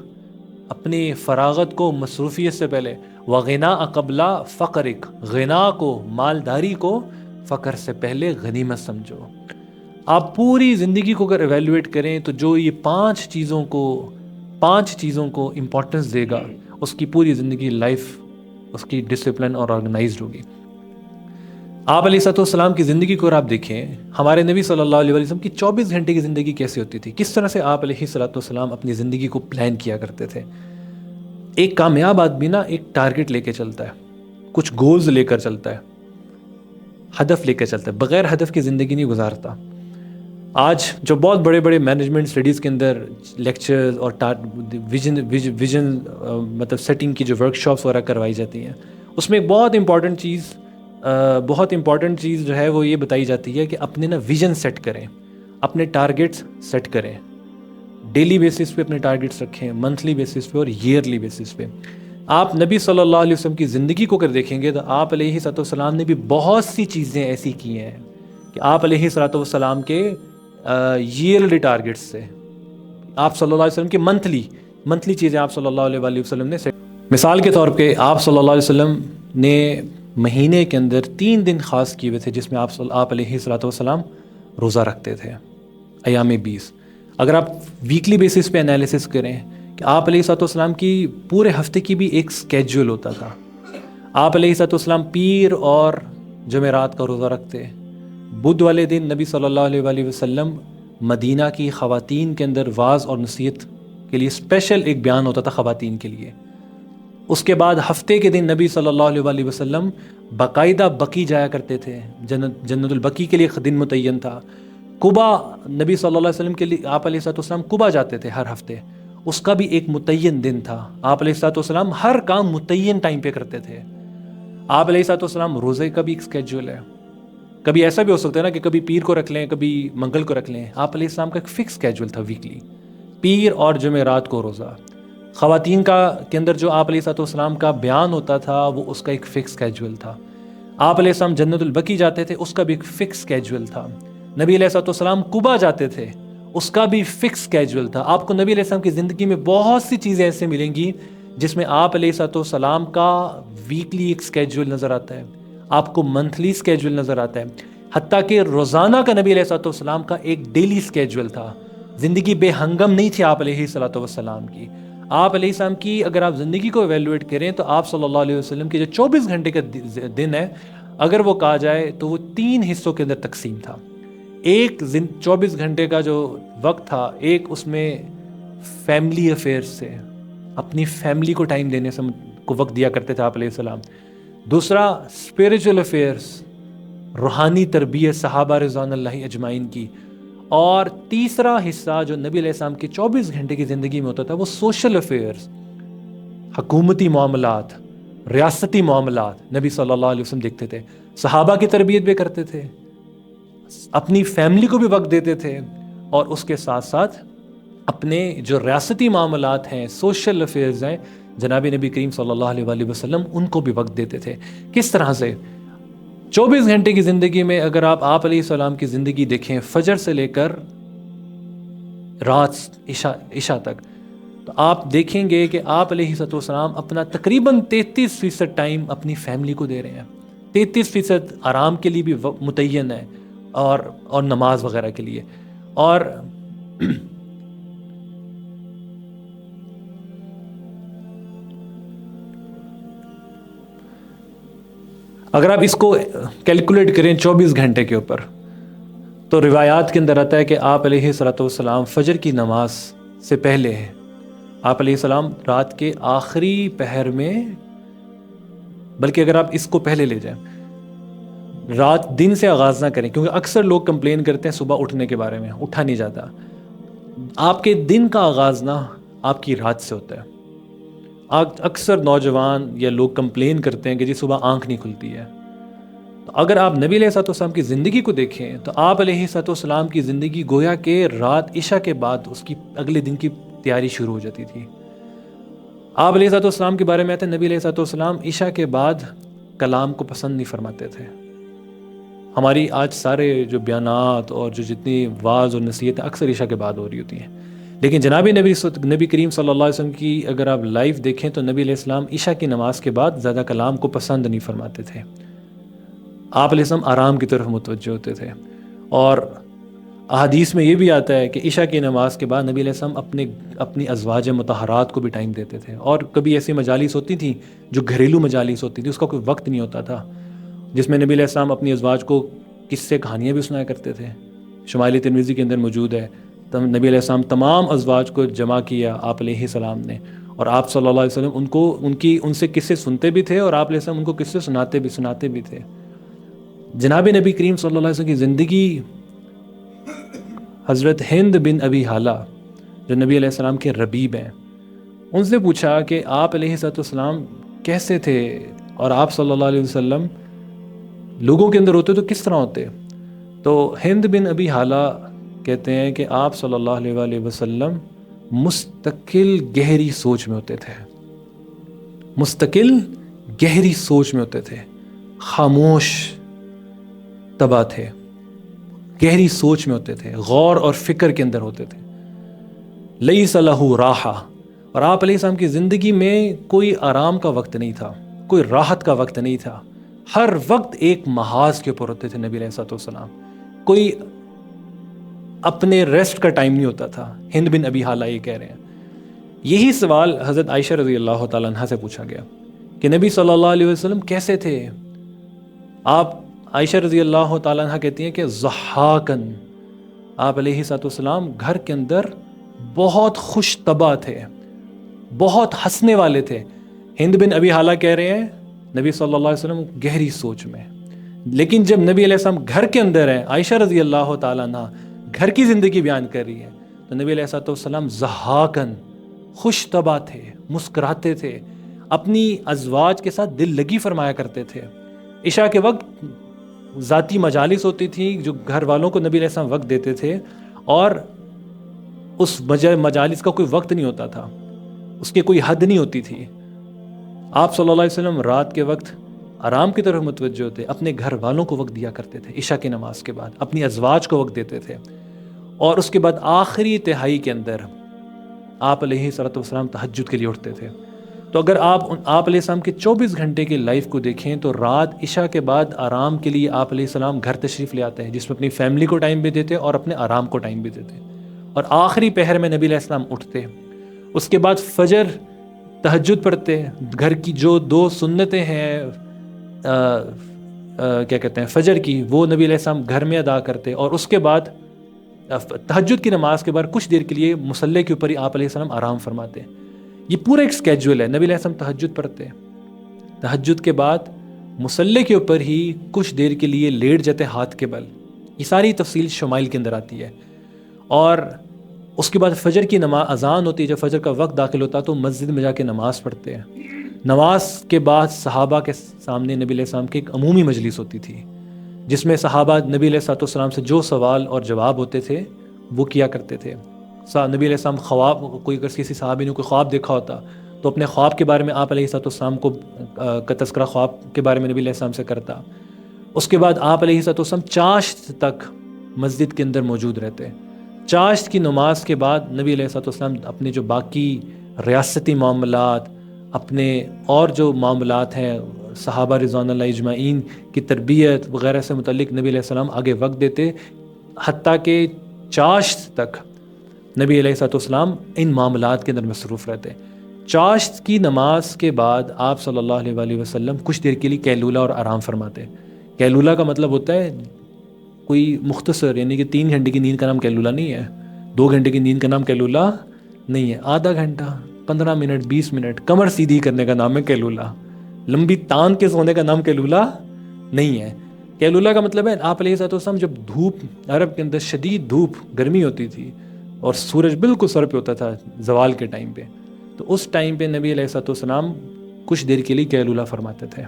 اپنی فراغت کو مصروفیت سے پہلے، وغنا قبل فقرک، غنا کو مالداری کو فقر سے پہلے غنیمت سمجھو. آپ پوری زندگی کو اگر ایویلویٹ کریں تو جو یہ 5 چیزوں کو امپورٹنس دے گا، اس کی پوری زندگی لائف اس کی ڈسپلن اور آرگنائزڈ ہوگی. آپ علیہ السلام کی زندگی کو اگر آپ دیکھیں، ہمارے نبی صلی اللہ علیہ وسلم کی 24 گھنٹے کی زندگی کیسے ہوتی تھی، کس طرح سے آپ علیہ السلام اپنی زندگی کو پلان کیا کرتے تھے. ایک کامیاب آدمی نا ایک ٹارگٹ لے کے چلتا ہے، کچھ گولز لے کر چلتا ہے، ہدف لے کر چلتا ہے. بغیر ہدف کی زندگی نہیں گزارتا. آج جو بہت بڑے بڑے مینجمنٹ اسٹڈیز کے اندر لیکچرز اور ویژن مطلب سیٹنگ کی جو ورک شاپس وغیرہ کروائی جاتی ہیں، اس میں ایک بہت امپورٹنٹ چیز جو ہے وہ یہ بتائی جاتی ہے کہ اپنے نا ویژن سیٹ کریں، اپنے ٹارگٹس سیٹ کریں. ڈیلی بیسس پہ اپنے ٹارگٹس رکھیں، منتھلی بیسس پہ اور ایئرلی بیسس پہ. آپ نبی صلی اللہ علیہ وسلم کی زندگی کو اگر دیکھیں گے تو آپ علیہ الصلوۃ والسلام نے بھی بہت سی چیزیں ایسی کی ہیں کہ آپ علیہ الصلوۃ والسلام کے ایئرلی ٹارگٹس سے آپ صلی اللہ علیہ وسلم کے منتھلی چیزیں آپ صلی اللہ علیہ وسلم نے مثال کے طور پہ آپ صلی اللہ علیہ وسلم نے مہینے کے اندر 3 دن خاص کیے ہوئے تھے جس میں آپ علیہ الصلوۃ والسلام روزہ رکھتے تھے، ایام 20. اگر آپ ویکلی بیسس پہ انالیسس کریں کہ آپ علیہ الصلوۃ والسلام کی پورے ہفتے کی بھی ایک سکیجول ہوتا تھا. آپ علیہ الصلوۃ والسلام پیر اور جمعرات کا روزہ رکھتے. بدھ والے دن نبی صلی اللہ علیہ وسلم مدینہ کی خواتین کے اندر واعظ اور نصیحت کے لیے اسپیشل ایک بیان ہوتا تھا خواتین کے لیے. اس کے بعد ہفتے کے دن نبی صلی اللہ علیہ وسلم باقاعدہ بقی جایا کرتے تھے، جنت البقی کے لیے دن متعین تھا. قبا نبی صلی اللہ علیہ وسلم کے لیے آپ علیہ الصلوۃ والسلام قبا جاتے تھے ہر ہفتے، اس کا بھی ایک متعین دن تھا. آپ علیہ الصلوۃ والسلام ہر کام متعین ٹائم پہ کرتے تھے. آپ علیہ الصلوۃ والسلام روزے کا بھی ایک اسکیجول ہے. کبھی ایسا بھی ہو سکتا ہے نا کہ کبھی پیر کو رکھ لیں، کبھی منگل کو رکھ لیں. آپ علیہ السلام کا ایک فکس اسکیجول تھا ویکلی، پیر اور جمعرات کو روزہ. خواتین کے اندر جو آپ علیہ الصلوۃ والسلام کا بیان ہوتا تھا وہ اس کا ایک فکس اسکیجول تھا. آپ علیہ السلام جنت البقی جاتے تھے، اس کا بھی ایک فکس اسکیجول تھا. نبی علیہ الصلوۃ والسلام قبا جاتے تھے، اس کا بھی فکس اسکیجول تھا. آپ کو نبی علیہ السلام کی زندگی میں بہت سی چیزیں ایسے ملیں گی جس میں آپ علیہ الصلوۃ والسلام کا ویکلی ایک اسکیجول نظر آتا ہے، آپ کو منتھلی اسکیجول نظر آتا ہے، حتیٰ کہ روزانہ کا نبی علیہ الصلوۃ والسلام کا ایک ڈیلی اسکیجول تھا. زندگی بے ہنگم نہیں تھی آپ علیہ الصلوۃ والسلام کی. آپ علیہ السلام کی اگر آپ زندگی کو ایویلویٹ کریں تو آپ صلی اللہ علیہ وسلم کے جو 24 گھنٹے کا دن ہے، اگر وہ کہا جائے تو وہ 3 حصوں کے اندر تقسیم تھا. ایک 24 گھنٹے کا جو وقت تھا، ایک اس میں فیملی افیئرس سے اپنی فیملی کو ٹائم دینے سے کو وقت دیا کرتے تھے آپ علیہ السلام. دوسرا اسپریچول افیئرس، روحانی تربیت صحابہ رضوان اللہ اجمعین کی. اور تیسرا حصہ جو نبی علیہ السلام کی 24 گھنٹے کی زندگی میں ہوتا تھا وہ سوشل افیئرس، حکومتی معاملات، ریاستی معاملات نبی صلی اللہ علیہ وسلم دیکھتے تھے. صحابہ کی تربیت بھی کرتے تھے، اپنی فیملی کو بھی وقت دیتے تھے، اور اس کے ساتھ ساتھ اپنے جو ریاستی معاملات ہیں، سوشل افیئرز ہیں، جناب نبی کریم صلی اللہ علیہ وسلم ان کو بھی وقت دیتے تھے. کس طرح سے 24 گھنٹے کی زندگی میں اگر آپ علیہ السلام کی زندگی دیکھیں، فجر سے لے کر رات عشاء تک، تو آپ دیکھیں گے کہ آپ علیہ السلام اپنا تقریباً 33% ٹائم اپنی فیملی کو دے رہے ہیں. 33% آرام کے لیے بھی متعین ہے اور نماز وغیرہ کے لیے. اور اگر آپ اس کو کیلکولیٹ کریں 24 گھنٹے کے اوپر، تو روایات کے اندر آتا ہے کہ آپ علیہ الصلوۃ والسلام فجر کی نماز سے پہلے آپ علیہ السلام رات کے آخری پہر میں، بلکہ اگر آپ اس کو پہلے لے جائیں، رات دن سے آغاز نہ کریں، کیونکہ اکثر لوگ کمپلین کرتے ہیں صبح اٹھنے کے بارے میں، اٹھا نہیں جاتا. آپ کے دن کا آغاز نہ آپ کی رات سے ہوتا ہے. اکثر نوجوان یا لوگ کمپلین کرتے ہیں کہ جی صبح آنکھ نہیں کھلتی ہے. تو اگر آپ نبی علیہ الصلوۃ والسلام کی زندگی کو دیکھیں تو آپ علیہ الصلوۃ والسلام کی زندگی گویا کہ رات عشاء کے بعد اس کی اگلے دن کی تیاری شروع ہو جاتی تھی. آپ علیہ الصلوۃ والسلام کے بارے میں آتے ہیں نبی علیہ الصلوۃ والسلام عشاء کے بعد کلام کو پسند نہیں فرماتے تھے. ہماری آج سارے جو بیانات اور جو جتنی واعظ اور نصیحتیں اکثر عشاء کے بعد ہو رہی ہوتی ہیں، لیکن جناب نبی کریم صلی اللہ علیہ وسلم کی اگر آپ لائف دیکھیں تو نبی علیہ السلام عشاء کی نماز کے بعد زیادہ کلام کو پسند نہیں فرماتے تھے. آپ علیہ السلام آرام کی طرف متوجہ ہوتے تھے. اور احادیث میں یہ بھی آتا ہے کہ عشاء کی نماز کے بعد نبی علیہ السلام اپنی ازواج مطہرات کو بھی ٹائم دیتے تھے. اور کبھی ایسی مجالس ہوتی تھیں جو گھریلو مجالس ہوتی تھی، اس کا کوئی وقت نہیں ہوتا تھا، جس میں نبی علیہ السلام اپنی ازواج کو قصے کہانیاں بھی سنایا کرتے تھے. شمائل ترمذی کے اندر موجود ہے، نبی علیہ السلام تمام ازواج کو جمع کیا آپ علیہ السلام نے، اور آپ صلی اللہ علیہ وسلم ان سے قصے سنتے بھی تھے، اور آپ علیہ السلام ان کو قصے سناتے بھی تھے. جناب نبی کریم صلی اللہ علیہ وسلم کی زندگی، حضرت ہند بن ابی حالہ جو نبی علیہ السلام کے ربیب ہیں، ان سے پوچھا کہ آپ علیہ السلام کیسے تھے، اور آپ صلی اللہ علیہ وسلم لوگوں کے اندر ہوتے تو کس طرح ہوتے؟ تو ہند بن ابی حالہ کہتے ہیں کہ آپ صلی اللہ علیہ وسلم مستقل گہری سوچ میں ہوتے تھے، مستقل گہری سوچ میں ہوتے تھے، خاموش طبع تھے، گہری سوچ میں ہوتے تھے، غور اور فکر کے اندر ہوتے تھے۔ لیس لہ راحہ، اور آپ علیہ السلام کی زندگی میں کوئی آرام کا وقت نہیں تھا، کوئی راحت کا وقت نہیں تھا، ہر وقت ایک محاذ کے اوپر ہوتے تھے نبی علیہ السلام۔ کوئی اپنے ریسٹ کا ٹائم نہیں ہوتا تھا۔ ہند بن ابی حالہ یہ کہہ رہے ہیں، یہی سوال حضرت عائشہ رضی اللہ تعالیٰ عنہ سے پوچھا گیا کہ نبی صلی اللہ علیہ وسلم کیسے تھے؟ آپ عائشہ رضی اللہ تعالیٰ عنہ کہتی ہیں کہ ضحاکن، آپ علیہ السلام گھر کے اندر بہت خوش طبع تھے، بہت ہنسنے والے تھے۔ ہند بن ابی حالہ کہہ رہے ہیں نبی صلی اللہ علیہ وسلم گہری سوچ میں، لیکن جب نبی علیہ السلام گھر کے اندر ہیں، عائشہ رضی اللہ تعالیٰ عنہ گھر کی زندگی بیان کر رہی ہے، تو نبی علیہ السلام ضحاکن، خوش طبع تھے، مسکراتے تھے، اپنی ازواج کے ساتھ دل لگی فرمایا کرتے تھے۔ عشاء کے وقت ذاتی مجالس ہوتی تھی جو گھر والوں کو نبی علیہ السلام وقت دیتے تھے، اور اس مجالس کا کوئی وقت نہیں ہوتا تھا، اس کی کوئی حد نہیں ہوتی تھی۔ آپ صلی اللہ علیہ وسلم رات کے وقت آرام کی طرف متوجہ ہوتے، اپنے گھر والوں کو وقت دیا کرتے تھے، عشاء کی نماز کے بعد اپنی ازواج کو وقت دیتے تھے، اور اس کے بعد آخری تہائی کے اندر آپ علیہ السلام تہجد کے لیے اٹھتے تھے۔ تو اگر آپ علیہ السلام کے 24 گھنٹے کی لائف کو دیکھیں تو رات عشاء کے بعد آرام کے لیے آپ علیہ السلام گھر تشریف لے آتے ہیں، جس میں اپنی فیملی کو ٹائم بھی دیتے اور اپنے آرام کو ٹائم بھی دیتے، اور آخری پہر میں نبی علیہ السلام اٹھتے، اس کے بعد فجر تہجد پڑھتے، گھر کی جو 2 سنتیں ہیں کیا کہتے ہیں فجر کی، وہ نبی علیہ السلام گھر میں ادا کرتے، اور اس کے بعد تہجد کی نماز کے بعد کچھ دیر کے لیے مصلی کے اوپر ہی آپ علیہ السلام آرام فرماتے۔ یہ پورا ایک سکیجول ہے، نبی علیہ السلام تہجد پڑھتے، تہجد کے بعد مصلی کے اوپر ہی کچھ دیر کے لیے لیٹ جاتے ہاتھ کے بل۔ یہ ساری تفصیل شمائل کے اندر آتی ہے، اور اس کے بعد فجر کی نماز اذان ہوتی ہے، جب فجر کا وقت داخل ہوتا ہے تو مسجد میں جا کے نماز پڑھتے ہیں۔ نماز کے بعد صحابہ کے سامنے نبی علیہ السلام کی ایک عمومی مجلس ہوتی تھی، جس میں صحابہ نبی علیہ السلام سے جو سوال اور جواب ہوتے تھے وہ کیا کرتے تھے۔ نبی علیہ السلام خواب، کوئی اگر کسی صحابی نے کوئی خواب دیکھا ہوتا تو اپنے خواب کے بارے میں آپ علیہ السلام کو کا تذکرہ خواب کے بارے میں نبی علیہ السلام سے کرتا۔ اس کے بعد آپ علیہ السلام چاشت تک مسجد کے اندر موجود رہتے۔ چاشت کی نماز کے بعد نبی علیہ السلام اپنے جو باقی ریاستی معاملات، اپنے اور جو معاملات ہیں صحابہ رضوان اللہ اجمعین کی تربیت وغیرہ سے متعلق نبی علیہ السلام آگے وقت دیتے، حتیٰ کہ چاشت تک نبی علیہ السلام ان معاملات کے اندر مصروف رہتے۔ چاشت کی نماز کے بعد آپ صلی اللہ علیہ وآلہ وسلم کچھ دیر کے لیے قیلولہ اور آرام فرماتے۔ قیلولہ کا مطلب ہوتا ہے کوئی مختصر، یعنی کہ 3 گھنٹے کی نیند کا نام قیلولہ نہیں ہے، 2 گھنٹے کی نیند کا نام قیلولہ نہیں ہے، آدھا گھنٹہ، 15 منٹ، 20 منٹ کمر سیدھی کرنے کا نام ہے قیلولہ، لمبی تان کے سونے کا نام قیلولہ نہیں ہے۔ قیلولہ کا مطلب ہے آپ علیہ السلام جب دھوپ، عرب کے اندر شدید دھوپ، گرمی ہوتی تھی اور سورج بالکل سر پہ ہوتا تھا زوال کے ٹائم پہ، تو اس ٹائم پہ نبی علیہ السلام کچھ دیر کے لیے قیلولہ فرماتے تھے۔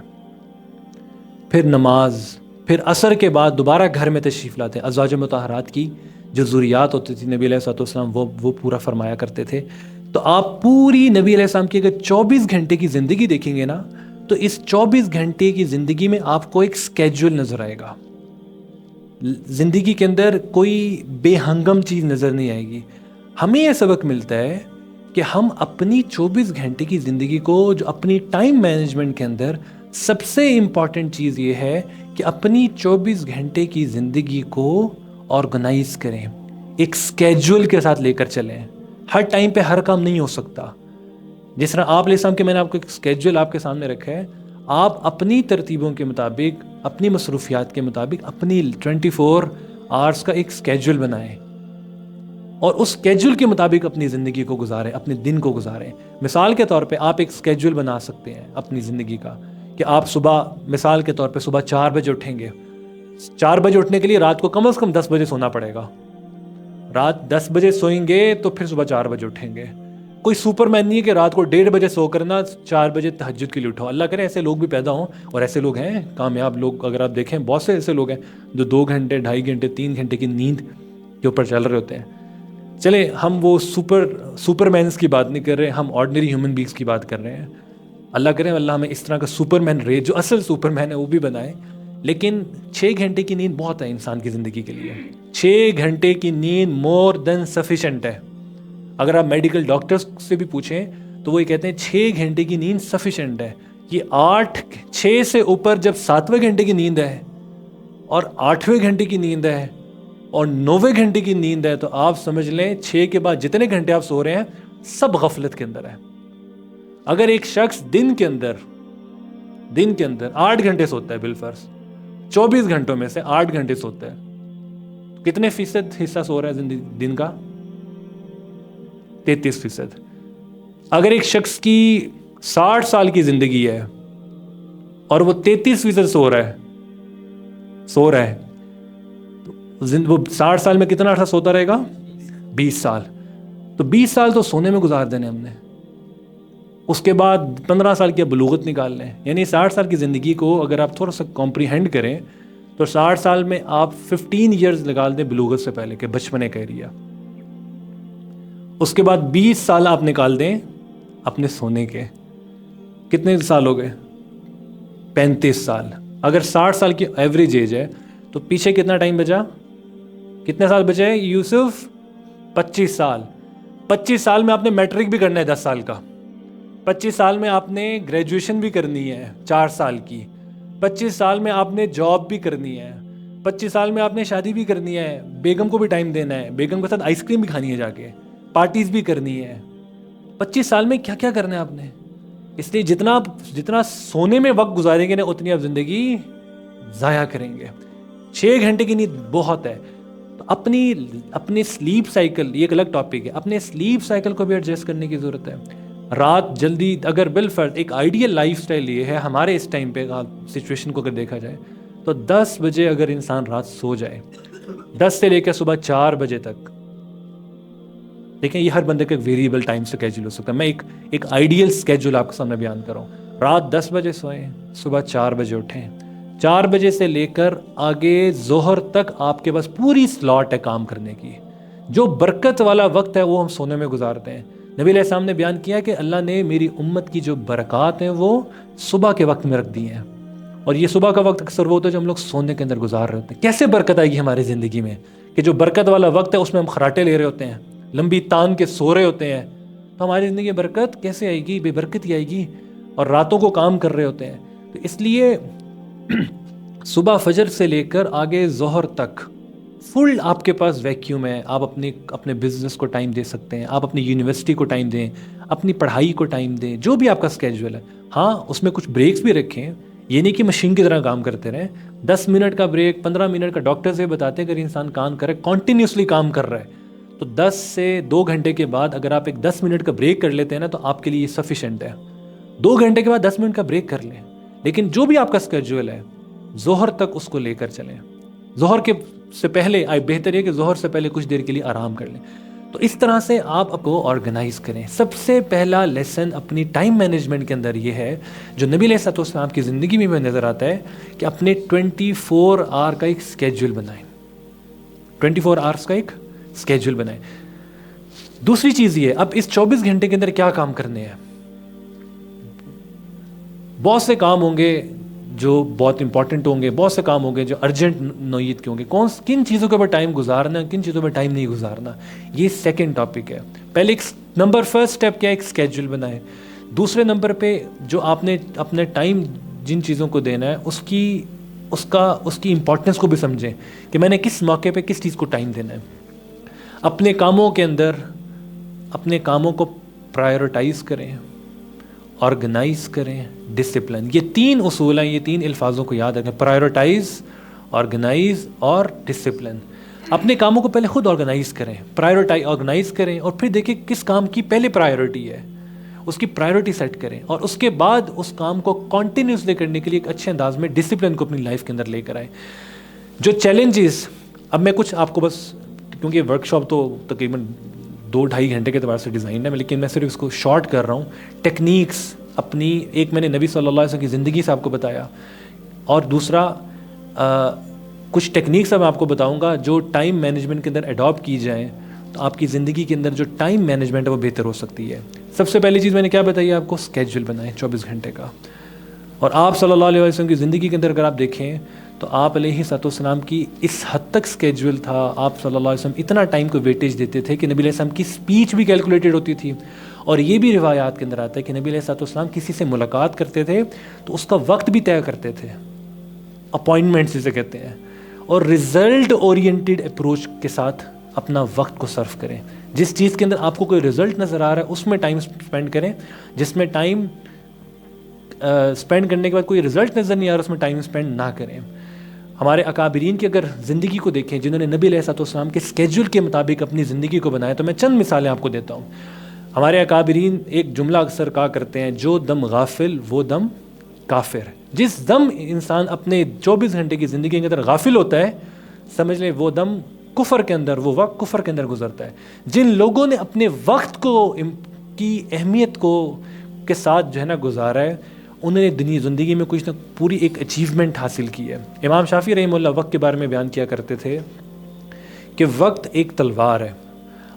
پھر نماز، پھر عصر کے بعد دوبارہ گھر میں تشریف لاتے، ازواج مطہرات کی جو ضروریات ہوتی تھی نبی علیہ السلام وہ پورا فرمایا کرتے تھے۔ تو آپ پوری نبی علیہ السلام کی اگر 24 گھنٹے کی زندگی دیکھیں گے نا، تو اس 24 گھنٹے کی زندگی میں آپ کو ایک سکیجول نظر آئے گا، زندگی کے اندر کوئی بے ہنگم چیز نظر نہیں آئے گی۔ ہمیں یہ سبق ملتا ہے کہ ہم اپنی 24 گھنٹے کی زندگی کو، جو اپنی ٹائم مینجمنٹ کے اندر سب سے امپورٹنٹ چیز یہ ہے کہ اپنی 24 گھنٹے کی زندگی کو آرگنائز کریں، ایک سکیجول کے ساتھ لے کر چلیں۔ ہر ٹائم پہ ہر کام نہیں ہو سکتا، جس طرح آپ علیہ السلام کے میں نے آپ کو ایک سکیجول آپ کے سامنے رکھا ہے، آپ اپنی ترتیبوں کے مطابق، اپنی مصروفیات کے مطابق اپنی 24 آورس کا ایک سکیجول بنائیں، اور اس سکیجول کے مطابق اپنی زندگی کو گزاریں، اپنے دن کو گزاریں۔ مثال کے طور پہ آپ ایک سکیجول بنا سکتے ہیں اپنی زندگی کا، کہ آپ صبح، مثال کے طور پہ صبح 4 بجے اٹھیں گے۔ 4 بجے اٹھنے کے لیے رات کو کم از کم 10 بجے سونا پڑے گا، رات 10 بجے سوئیں گے تو پھر صبح 4 بجے اٹھیں گے۔ کوئی سپر مین نہیں ہے کہ رات کو 1:30 بجے سو کرنا 4 بجے تہجد کے لیے اٹھو۔ اللہ کرے ایسے لوگ بھی پیدا ہوں، اور ایسے لوگ ہیں کامیاب لوگ، اگر آپ دیکھیں بہت سے ایسے لوگ ہیں جو 2 گھنٹے، 2.5 گھنٹے، 3 گھنٹے کی نیند کے اوپر چل رہے ہوتے ہیں۔ چلے ہم وہ سپر مینس کی بات نہیں کر رہے, ہم آرڈنری ہیومن بینگس کی بات کر رہے ہیں. اللہ کرے اللہ ہمیں اس طرح کا سپر مین رے, جو اصل سپر مین ہے وہ بھی بنائے. لیکن 6 گھنٹے کی نیند بہت ہے انسان کی زندگی کے لیے. 6 گھنٹے کی نیند مور دین سفیشینٹ ہے. اگر آپ میڈیکل ڈاکٹرز سے بھی پوچھیں تو وہ یہ کہتے ہیں 6 گھنٹے کی نیند سفیشینٹ ہے. یہ 6 سے اوپر جب 7ویں گھنٹے کی نیند ہے اور 8ویں گھنٹے کی نیند ہے اور 9ویں گھنٹے کی نیند ہے, تو آپ سمجھ لیں 6 کے بعد جتنے گھنٹے آپ سو رہے ہیں سب غفلت کے اندر ہے. اگر ایک شخص دن کے اندر 8 گھنٹے سوتا ہے, بالفرض 24 گھنٹوں میں سے 8 گھنٹے سوتا ہے, کتنے فیصد حصہ سو رہا ہے زندگی دن کا؟ 33%. اگر ایک شخص کی 60 سال کی زندگی ہے اور وہ 33% سو رہا ہے تو وہ 60 سال میں کتنا عرصہ سوتا رہے گا؟ 20 سال. تو 20 سال تو سونے میں گزار دینے ہم نے. اس کے بعد 15 سال کی بلوغت نکال لیں. یعنی 60 سال کی زندگی کو اگر آپ تھوڑا سا کمپریہینڈ کریں تو 60 سال میں آپ 15 ایئرز نکال دیں بلوغت سے پہلے کہ بچپنے کا ایریا. اس کے بعد 20 سال آپ نکال دیں اپنے سونے کے. کتنے سال ہو گئے؟ 35 سال. اگر 60 سال کی ایوریج ایج ہے تو پیچھے کتنا ٹائم بچا؟ کتنے سال بچے ہیں یوسف؟ 25 سال. 25 سال میں آپ نے میٹرک بھی کرنا ہے 10 سال کا. 25 سال میں آپ نے گریجویشن بھی کرنی ہے 4 سال کی. 25 سال میں آپ نے جاب بھی کرنی ہے. 25 سال میں آپ نے شادی بھی کرنی ہے, بیگم کو بھی ٹائم دینا ہے, بیگم کے ساتھ آئس کریم بھی کھانی ہے, جا کے پارٹیز بھی کرنی ہے. 25 سال میں کیا کیا کرنا ہے آپ نے. اس لیے جتنا سونے میں وقت گزاریں گے نا اتنی آپ زندگی ضائع کریں گے. 6 گھنٹے کی نیند بہت ہے. تو اپنی سلیپ سائیکل, یہ ایک الگ ٹاپک ہے, اپنے سلیپ سائیکل کو بھی ایڈجسٹ کرنے کی ضرورت ہے. رات جلدی, اگر بالفرض ایک آئیڈیل لائف سٹائل یہ ہے ہمارے اس ٹائم پہ سچویشن کو اگر دیکھا جائے تو 10 بجے اگر انسان رات سو جائے, 10 سے لے کر صبح 4 بجے تک, دیکھیں یہ ہر بندے کا ایک ویریبل ٹائم اسکیجول ہو سکتا ہے. میں ایک آئیڈیل اسکیجول آپ کے سامنے بیان کر رہا ہوں. رات 10 بجے سوئیں, صبح 4 بجے اٹھیں. 4 بجے سے لے کر آگے ظہر تک آپ کے پاس پوری سلاٹ ہے کام کرنے کی. جو برکت والا وقت ہے وہ ہم سونے میں گزارتے ہیں. نبی علیہ السلام نے بیان کیا کہ اللہ نے میری امت کی جو برکات ہیں وہ صبح کے وقت میں رکھ دی ہیں, اور یہ صبح کا وقت اکثر وہ ہوتا ہے جو ہم لوگ سونے کے اندر گزار رہے ہوتے ہیں. کیسے برکت آئے گی ہماری زندگی میں کہ جو برکت والا وقت ہے اس میں ہم خراٹے لے رہے ہوتے ہیں, لمبی تان کے سو رہے ہوتے ہیں, تو ہماری زندگی میں برکت کیسے آئے گی؟ بے برکت ہی آئے گی. اور راتوں کو کام کر رہے ہوتے ہیں. تو اس لیے صبح فجر سے لے کر آگے ظہر تک فل آپ کے پاس ویکیوم ہے. آپ اپنے بزنس کو ٹائم دے سکتے ہیں, آپ اپنی یونیورسٹی کو ٹائم دیں, اپنی پڑھائی کو ٹائم دیں, جو بھی آپ کا اسکیجول ہے. ہاں اس میں کچھ بریکس بھی رکھیں, یہ نہیں کہ مشین کی طرح کام کرتے رہیں. 10 منٹ کا بریک, 15 منٹ کا, ڈاکٹر سے بتاتے ہیں اگر انسان کام کرے کنٹینیوسلی کام کر رہا ہے تو 10 سے 2 گھنٹے کے بعد اگر آپ ایک 10 منٹ کا بریک کر لیتے ہیں نا تو آپ کے لیے یہ سفیشینٹ ہے. 2 گھنٹے کے بعد 10 منٹ کا بریک کر لیں, لیکن جو بھی آپ کا اسکیجول ہے ظہر تک اس کو لے کر چلیں. ظہر کے سے پہلے بہتر ہے کہ ظہر سے پہلے کچھ دیر کے لیے آرام کر لیں. تو اس طرح سے آپ کو آرگنائز کریں. سب سے پہلا لیسن اپنی ٹائم مینجمنٹ کے اندر یہ ہے جو نبی علیہ السلام کی زندگی میں نظر آتا ہے کہ اپنے 24 آور کا ایک اسکیجول بنائیں. 24 آورس کا ایک اسکیجول بنائیں. دوسری چیز یہ, اب اس 24 گھنٹے کے اندر کیا کام کرنے ہیں؟ بہت سے کام ہوں گے جو بہت امپورٹنٹ ہوں گے, بہت سے کام ہوں گے جو ارجنٹ نوعیت کے ہوں گے. کن چیزوں کے اوپر ٹائم گزارنا, کن چیزوں پہ ٹائم نہیں گزارنا, یہ سیکنڈ ٹاپک ہے. پہلے فرسٹ اسٹیپ کیا ہے, ایک اسکیجول بنائیں. دوسرے نمبر پہ جو آپ نے اپنے ٹائم جن چیزوں کو دینا ہے اس کی امپورٹنس کو بھی سمجھیں کہ میں نے کس موقع پہ کس چیز کو ٹائم دینا ہے. اپنے کاموں کے اندر اپنے کاموں کو پرائیورٹائز کریں, آرگنائز کریں, ڈسپلن. یہ 3 اصول ہیں, یہ 3 الفاظوں کو یاد رکھیں, پرائیورٹائز, آرگنائز اور ڈسپلن. اپنے کاموں کو پہلے خود آرگنائز کریں, آرگنائز کریں, اور پھر دیکھیں کس کام کی پہلے پرائیورٹی ہے, اس کی پرائیورٹی سیٹ کریں, اور اس کے بعد اس کام کو کنٹینیوسلی کرنے کے لیے ایک اچھے انداز میں ڈسپلن کو اپنی لائف کے اندر لے کر آئیں. جو چیلنجز, اب میں کچھ آپ کو بس, کیونکہ ورک شاپ تو تقریباً 2-2.5 گھنٹے کے اعتبار سے ڈیزائن ہے, لیکن میں صرف اس کو شارٹ کر رہا ہوں. ٹیکنیکس اپنی, ایک میں نے نبی صلی اللہ علیہ وسلم کی زندگی سے آپ کو بتایا, اور دوسرا کچھ ٹیکنیکس میں آپ کو بتاؤں گا جو ٹائم مینجمنٹ کے اندر اڈاپٹ کی جائیں تو آپ کی زندگی کے اندر جو ٹائم مینجمنٹ ہے وہ بہتر ہو سکتی ہے۔ سب سے پہلی چیز میں نے کیا بتائی آپ کو، اسکیجول بنائیں 24 گھنٹے کا۔ اور آپ صلی اللہ علیہ وسلم کی زندگی کے اندر اگر آپ دیکھیں تو آپ علیہ الصلوۃ والسلام کی اس حد تک اسکیجول تھا، آپ صلی اللہ علیہ وسلم اتنا ٹائم کو ویٹیج دیتے تھے کہ نبی علیہ السلام کی اسپیچ بھی کیلکولیٹڈ ہوتی تھی۔ اور یہ بھی روایات کے اندر آتا ہے کہ نبی علیہ الصلوۃ والسلام کسی سے ملاقات کرتے تھے تو اس کا وقت بھی طے کرتے تھے، اپوائنٹمنٹ جسے کہتے ہیں، اور رزلٹ اورینٹیڈ اپروچ کے ساتھ اپنا وقت کو صرف کریں۔ جس چیز کے اندر آپ کو کوئی رزلٹ نظر آ رہا ہے اس میں ٹائم اسپینڈ کریں، جس میں ٹائم اسپینڈ کرنے کے بعد کوئی رزلٹ نظر نہیں آ رہا اس میں ٹائم اسپینڈ نہ کریں۔ ہمارے اکابرین کی اگر زندگی کو دیکھیں جنہوں نے نبی علیہ الصلوۃ والسلام کے اسکیجول کے مطابق اپنی زندگی کو بنایا، تو میں چند مثالیں آپ کو دیتا ہوں۔ ہمارے اکابرین ایک جملہ اکثر کہا کرتے ہیں، جو دم غافل وہ دم کافر۔ جس دم انسان اپنے 24 گھنٹے کی زندگی کے اندر غافل ہوتا ہے، سمجھ لیں وہ دم کفر کے اندر، وہ وقت کفر کے اندر گزرتا ہے۔ جن لوگوں نے اپنے وقت کو کی اہمیت کو کے ساتھ جو ہے نا گزارا ہے، انہوں نے دنیا زندگی میں کچھ نہ پوری ایک اچیومنٹ حاصل کی ہے۔ امام شافعی رحمہ اللہ وقت کے بارے میں بیان کیا کرتے تھے کہ وقت ایک تلوار ہے،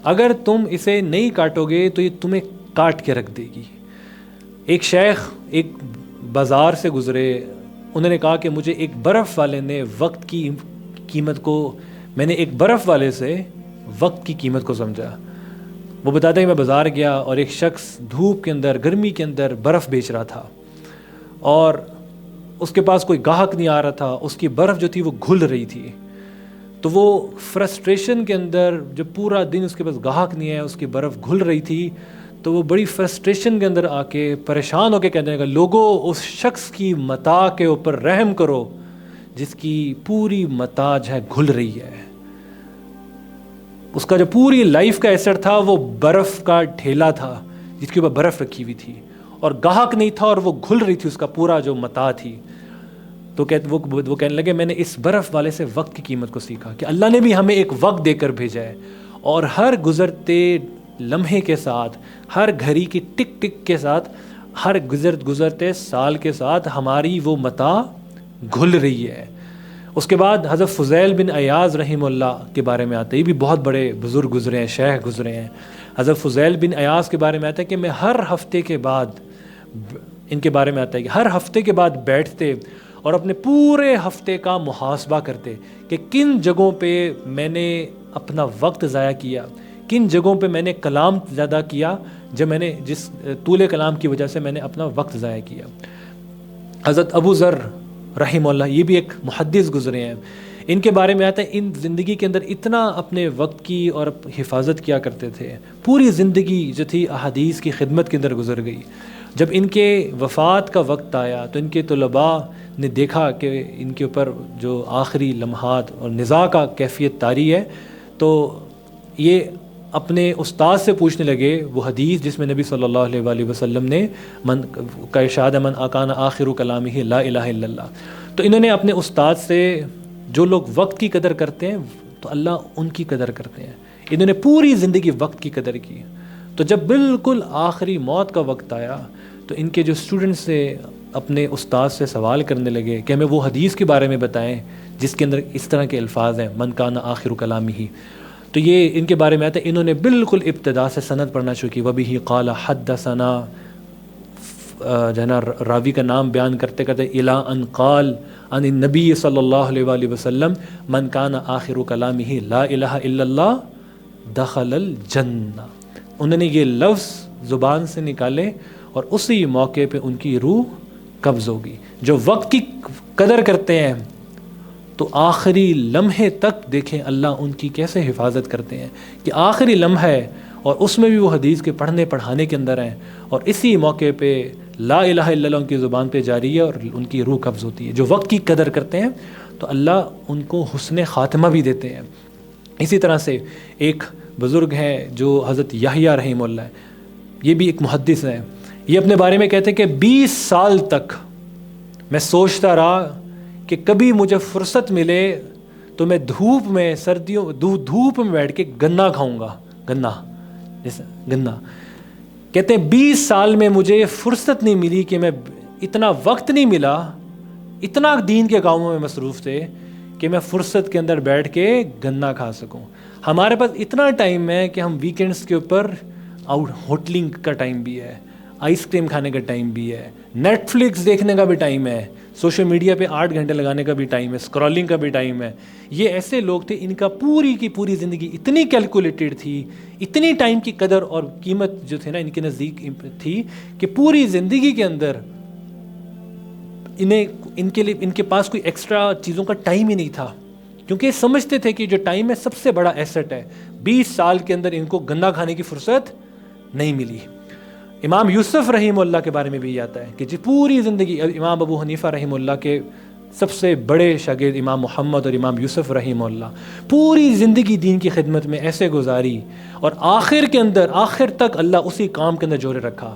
اگر تم اسے نہیں کاٹو گے تو یہ تمہیں کاٹ کے رکھ دے گی۔ ایک شیخ ایک بازار سے گزرے، انہوں نے کہا کہ مجھے ایک برف والے نے وقت کی قیمت کو، میں نے ایک برف والے سے وقت کی قیمت کو سمجھا۔ وہ بتاتا ہے کہ میں بازار گیا اور ایک شخص دھوپ کے اندر، گرمی کے اندر برف بیچ رہا تھا، اور اس کے پاس کوئی گاہک نہیں آ رہا تھا، اس کی برف جو تھی وہ گھل رہی تھی۔ تو وہ فرسٹریشن کے اندر، جب پورا دن اس کے پاس گاہک نہیں ہے، اس کی برف گھل رہی تھی، تو وہ بڑی فرسٹریشن کے اندر آ کے پریشان ہو کے کہنے لگا، لوگوں اس شخص کی متاع کے اوپر رحم کرو جس کی پوری متاع جو ہے گھل رہی ہے۔ اس کا جو پوری لائف کا ایسٹ تھا وہ برف کا ڈھیلا تھا جس کے اوپر برف رکھی ہوئی تھی، اور گاہک نہیں تھا اور وہ گھل رہی تھی اس کا پورا جو متاع تھی۔ تو وہ کہنے لگے میں نے اس برف والے سے وقت کی قیمت کو سیکھا کہ اللہ نے بھی ہمیں ایک وقت دے کر بھیجا ہے، اور ہر گزرتے لمحے کے ساتھ، ہر گھڑی کی ٹک ٹک کے ساتھ، ہر گزرتے سال کے ساتھ ہماری وہ متاع گھل رہی ہے۔ اس کے بعد حضرت فضیل بن عیاض رحمہ اللہ کے بارے میں آتا ہے، یہ بھی بہت بڑے بزرگ گزرے ہیں، شیخ گزرے ہیں۔ حضرت فضیل بن عیاض کے بارے میں آتا ہے کہ میں ہر ہفتے کے بعد، ان کے بارے میں آتا ہے کہ ہر ہفتے کے بعد بیٹھتے اور اپنے پورے ہفتے کا محاسبہ کرتے کہ کن جگہوں پہ میں نے اپنا وقت ضائع کیا، کن جگہوں پہ میں نے کلام زیادہ کیا، جب میں نے جس طول کلام کی وجہ سے میں نے اپنا وقت ضائع کیا۔ حضرت ابو ذر رحمہ اللہ، یہ بھی ایک محدث گزرے ہیں، ان کے بارے میں آتا ہے ان زندگی کے اندر اتنا اپنے وقت کی اور حفاظت کیا کرتے تھے، پوری زندگی جو تھی احادیث کی خدمت کے اندر گزر گئی۔ جب ان کے وفات کا وقت آیا تو ان کے طلباء نے دیکھا کہ ان کے اوپر جو آخری لمحات اور نزاع کا کیفیت طاری ہے، تو یہ اپنے استاد سے پوچھنے لگے وہ حدیث جس میں نبی صلی اللہ علیہ وآلہ وسلم نے کا ارشاد من اکان آخر کلامہ لا الہ الا اللہ۔ تو انہوں نے اپنے استاد سے، جو لوگ وقت کی قدر کرتے ہیں تو اللہ ان کی قدر کرتے ہیں، انہوں نے پوری زندگی وقت کی قدر کی۔ تو جب بالکل آخری موت کا وقت آیا تو ان کے جو اسٹوڈنٹس سے اپنے استاد سے سوال کرنے لگے کہ ہمیں وہ حدیث کے بارے میں بتائیں جس کے اندر اس طرح کے الفاظ ہیں من کان آخر کلامہ۔ تو یہ ان کے بارے میں آتا ہے، انہوں نے بالکل ابتدا سے سند پڑھنا شروع کی، وبہ قال حدثنا، جو ہے نا راوی کا نام بیان کرتے کرتے الی ان قال عن النبی صلی اللہ علیہ وآلہ وسلم من کان آخر کلامہ لا الہ الا اللہ دخل الجنہ۔ انہوں نے یہ لفظ زبان سے نکالے اور اسی موقع پہ ان کی روح قبض ہوگی۔ جو وقت کی قدر کرتے ہیں تو آخری لمحے تک دیکھیں اللہ ان کی کیسے حفاظت کرتے ہیں کہ آخری لمحہ ہے اور اس میں بھی وہ حدیث کے پڑھنے پڑھانے کے اندر ہیں، اور اسی موقع پہ لا الہ الا اللہ ان کی زبان پہ جاری ہے اور ان کی روح قبض ہوتی ہے۔ جو وقت کی قدر کرتے ہیں تو اللہ ان کو حسن خاتمہ بھی دیتے ہیں۔ اسی طرح سے ایک بزرگ ہیں جو حضرت یحییٰ رحمہ اللہ ہے، یہ بھی ایک محدث ہیں، یہ اپنے بارے میں کہتے ہیں کہ 20 سال تک میں سوچتا رہا کہ کبھی مجھے فرصت ملے تو میں دھوپ میں، سردیوں دھوپ میں بیٹھ کے گنا کھاؤں گا، گنا کہتے ہیں 20 سال میں مجھے فرصت نہیں ملی کہ میں، اتنا وقت نہیں ملا، اتنا دین کے کاموں میں مصروف تھے کہ میں فرصت کے اندر بیٹھ کے گنا کھا سکوں۔ ہمارے پاس اتنا ٹائم ہے کہ ہم ویکینڈس کے اوپر ہوٹلنگ کا ٹائم بھی ہے، آئس کریم کھانے کا ٹائم بھی ہے، نیٹ فلکس دیکھنے کا بھی ٹائم ہے، سوشل میڈیا پہ 8 گھنٹے لگانے کا بھی ٹائم ہے، اسکرولنگ کا بھی ٹائم ہے۔ یہ ایسے لوگ تھے، ان کا پوری کی پوری زندگی اتنی کیلکولیٹڈ تھی، اتنی ٹائم کی قدر اور قیمت جو تھے نا ان کے نزدیک تھی کہ پوری زندگی کے اندر ان کے پاس کوئی ایکسٹرا چیزوں کا ٹائم ہی نہیں تھا، کیونکہ سمجھتے تھے کہ جو ٹائم ہے سب سے بڑا ایسٹ ہے۔ 20 سال کے اندر ان کو گندا کھانے کی فرصت نہیں ملی۔ امام یوسف رحمہ اللہ کے بارے میں بھی آتا ہے کہ پوری زندگی امام ابو حنیفہ رحمہ اللہ کے سب سے بڑے شاگرد امام محمد اور امام یوسف رحمہ اللہ پوری زندگی دین کی خدمت میں ایسے گزاری، اور آخر تک اللہ اسی کام کے اندر جوڑے رکھا۔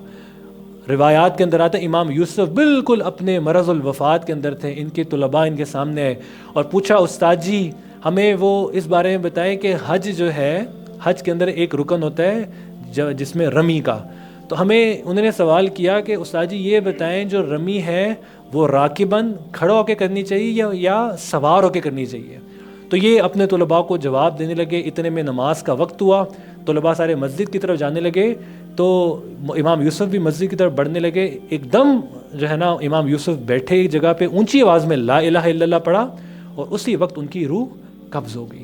روایات کے اندر آتا ہے امام یوسف بالکل اپنے مرض الوفات کے اندر تھے، ان کے طلباء ان کے سامنے ہے اور پوچھا استاد جی ہمیں وہ اس بارے میں بتائیں کہ حج جو ہے، حج کے اندر ایک رکن ہوتا ہے جس میں رمی کا، تو انہوں نے سوال کیا کہ استاد جی یہ بتائیں جو رمی ہے وہ راکباً کھڑا ہو کے کرنی چاہیے یا سوار ہو کے کرنی چاہیے؟ تو یہ اپنے طلباء کو جواب دینے لگے۔ اتنے میں نماز کا وقت ہوا، طلباء سارے مسجد کی طرف جانے لگے، تو امام یوسف بھی مسجد کی طرف بڑھنے لگے۔ ایک دم جو ہے نا امام یوسف بیٹھے ایک جگہ پہ اونچی آواز میں لا الہ الا اللہ پڑھا، اور اسی وقت ان کی روح قبض ہو گئی۔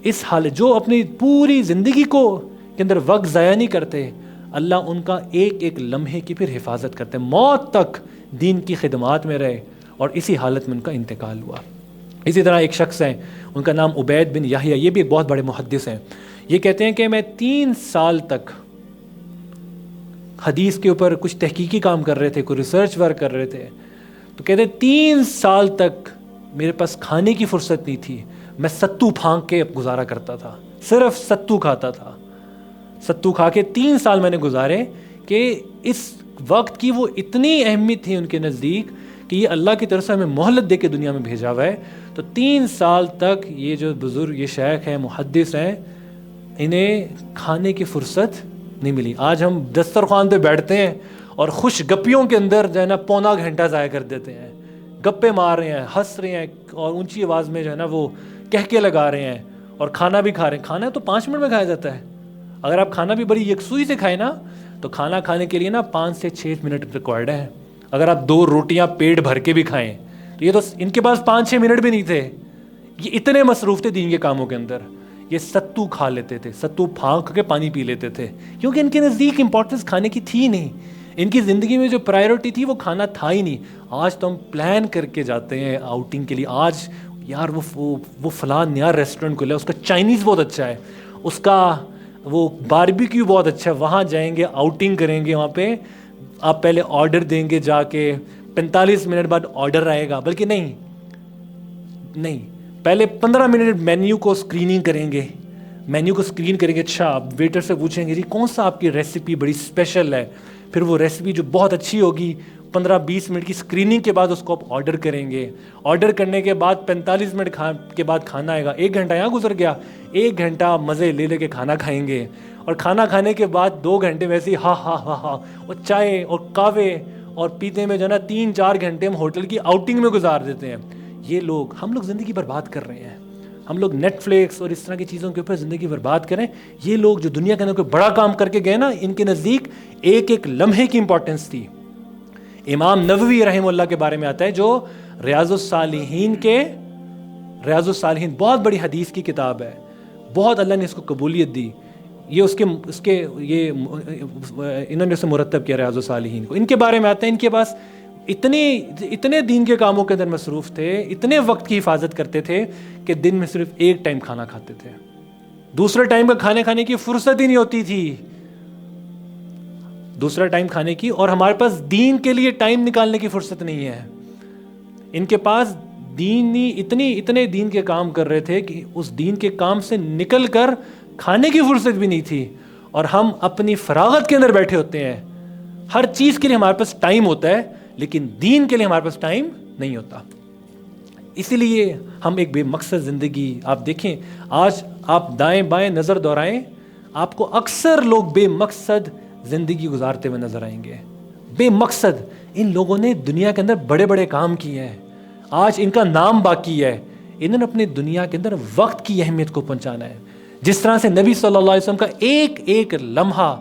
اس حال جو اپنی پوری زندگی کے اندر وقت ضائع نہیں کرتے، اللہ ان کا ایک ایک لمحے کی پھر حفاظت کرتے، موت تک دین کی خدمات میں رہے، اور اسی حالت میں ان کا انتقال ہوا۔ اسی طرح ایک شخص ہیں، ان کا نام عبید بن یحییٰ، یہ بھی ایک بہت بڑے محدث ہیں۔ یہ کہتے ہیں کہ میں 3 سال تک حدیث کے اوپر کچھ تحقیقی کام کر رہے تھے، کوئی ریسرچ ورک کر رہے تھے، تو کہتے ہیں 3 سال تک میرے پاس کھانے کی فرصت نہیں تھی، میں ستو پھانک کے گزارا کرتا تھا، صرف ستو کھاتا تھا، ستو کھا کے 3 سال میں نے گزارے، کہ اس وقت کی وہ اتنی اہمیت تھی ان کے نزدیک کہ یہ اللہ کی طرف سے ہمیں مہلت دے کے دنیا میں بھیجا ہوا ہے۔ تو 3 سال تک یہ جو بزرگ، یہ شیخ ہیں، محدث ہیں، انہیں کھانے کی فرصت نہیں ملی۔ آج ہم دسترخوان پہ بیٹھتے ہیں اور خوش گپیوں کے اندر جو ہے نا پونا گھنٹہ ضائع کر دیتے ہیں، گپے مار رہے ہیں، ہنس رہے ہیں، اور اونچی آواز میں جو ہے نا وہ کہکے لگا رہے ہیں، اور کھانا بھی کھا رہے ہیں۔ کھانا تو 5 منٹ میں کھایا جاتا ہے۔ اگر آپ کھانا بھی بڑی یکسوئی سے کھائیں نا، تو کھانا کھانے کے لیے نا 5 سے 6 منٹ ریکوائرڈ ہے۔ اگر آپ 2 روٹیاں پیٹ بھر کے بھی کھائیں تو یہ تو ان کے پاس 5-6 منٹ بھی نہیں تھے، یہ اتنے مصروف تھے دین کے کاموں کے اندر۔ یہ ستو کھا لیتے تھے، ستو پھانک کے پانی پی لیتے تھے، کیونکہ ان کے نزدیک امپورٹنس کھانے کی تھی نہیں، ان کی زندگی میں جو پرائیورٹی تھی وہ کھانا تھا ہی نہیں۔ آج تو ہم پلان کر کے جاتے ہیں آؤٹنگ کے لیے، آج یار وہ فلاں نیا ریسٹورنٹ کھلا ہے، اس کا چائنیز بہت اچھا ہے، اس کا وہ باربیکیو بہت اچھا ہے، وہاں جائیں گے، آؤٹنگ کریں گے، وہاں پہ آپ پہلے آرڈر دیں گے جا کے، 45 منٹ بعد آرڈر آئے گا، بلکہ نہیں پہلے 15 منٹ مینیو کو اسکریننگ کریں گے، مینیو کو اسکرین کریں گے، اچھا ویٹر سے پوچھیں گے جی کون سا آپ کی ریسیپی بڑی اسپیشل ہے، پھر وہ ریسیپی جو بہت اچھی ہوگی 15-20 منٹ کی اسکریننگ کے بعد اس کو آپ آرڈر کریں گے، آرڈر کرنے کے بعد 45 منٹ کے بعد کھانا آئے گا، 1 گھنٹہ یہاں گزر گیا، 1 گھنٹہ مزے لے کے کھانا کھائیں گے، اور کھانا کھانے کے بعد 2 گھنٹے ویسے ہی ہا اور چائے اور قہوے اور پیتے میں جو ہے نا 3-4 گھنٹے ہم ہوٹل کی آؤٹنگ میں گزار دیتے ہیں۔ ہم لوگ زندگی برباد کر رہے ہیں، ہم لوگ نیٹ فلکس اور اس طرح کی چیزوں کے اوپر زندگی برباد کریں۔ یہ لوگ جو دنیا کے اندر کوئی بڑا کام کر کے گئے نا، ان کے نزدیک ایک ایک لمحے کی امپورٹنس تھی۔ امام نووی رحمہ اللہ کے بارے میں آتا ہے، جو ریاض الصالحین بہت بڑی حدیث کی کتاب ہے، بہت اللہ نے اس کو قبولیت دی، یہ انہوں نے اسے مرتب کیا ریاض الصالحین کو۔ ان کے بارے میں آتا ہے، ان کے پاس اتنے دین کے کاموں کے اندر مصروف تھے، اتنے وقت کی حفاظت کرتے تھے کہ دن میں صرف 1 ٹائم کھانا کھاتے تھے، دوسرے ٹائم کا کھانے کی فرصت ہی نہیں ہوتی تھی، دوسرا ٹائم کھانے کی، اور ہمارے پاس دین کے لیے ٹائم نکالنے کی فرصت نہیں ہے۔ ان کے پاس اتنے دین کے کام کر رہے تھے کہ اس دین کے کام سے نکل کر کھانے کی فرصت بھی نہیں تھی، اور ہم اپنی فراغت کے اندر بیٹھے ہوتے ہیں۔ ہر چیز کے لیے ہمارے پاس ٹائم ہوتا ہے، لیکن دین کے لیے ہمارے پاس ٹائم نہیں ہوتا۔ اسی لیے ہم ایک بے مقصد زندگی، آپ دیکھیں آج آپ دائیں بائیں نظر دورائیں، آپ کو اکثر لوگ بے مقصد زندگی گزارتے ہوئے نظر آئیں گے۔ بے مقصد، ان لوگوں نے دنیا کے اندر بڑے بڑے کام کیے ہیں، آج ان کا نام باقی ہے، انہوں نے اپنی دنیا کے اندر وقت کی اہمیت کو پہنچانا ہے۔ جس طرح سے نبی صلی اللہ علیہ وسلم کا ایک ایک لمحہ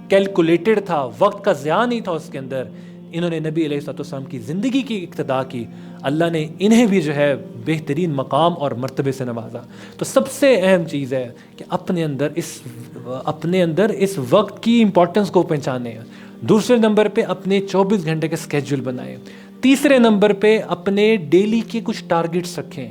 کیلکولیٹڈ تھا، وقت کا ضیاع نہیں تھا اس کے اندر، انہوں نے نبی علیہ السلام کی زندگی کی اقتدا کی، اللہ نے انہیں بھی جو ہے بہترین مقام اور مرتبے سے نوازا۔ تو سب سے اہم چیز ہے کہ اپنے اندر اس وقت کی امپورٹنس کو پہچانے۔ دوسرے نمبر پہ اپنے 24 گھنٹے کے اسکیجول بنائیں۔ تیسرے نمبر پہ اپنے ڈیلی کے کچھ ٹارگٹس رکھیں،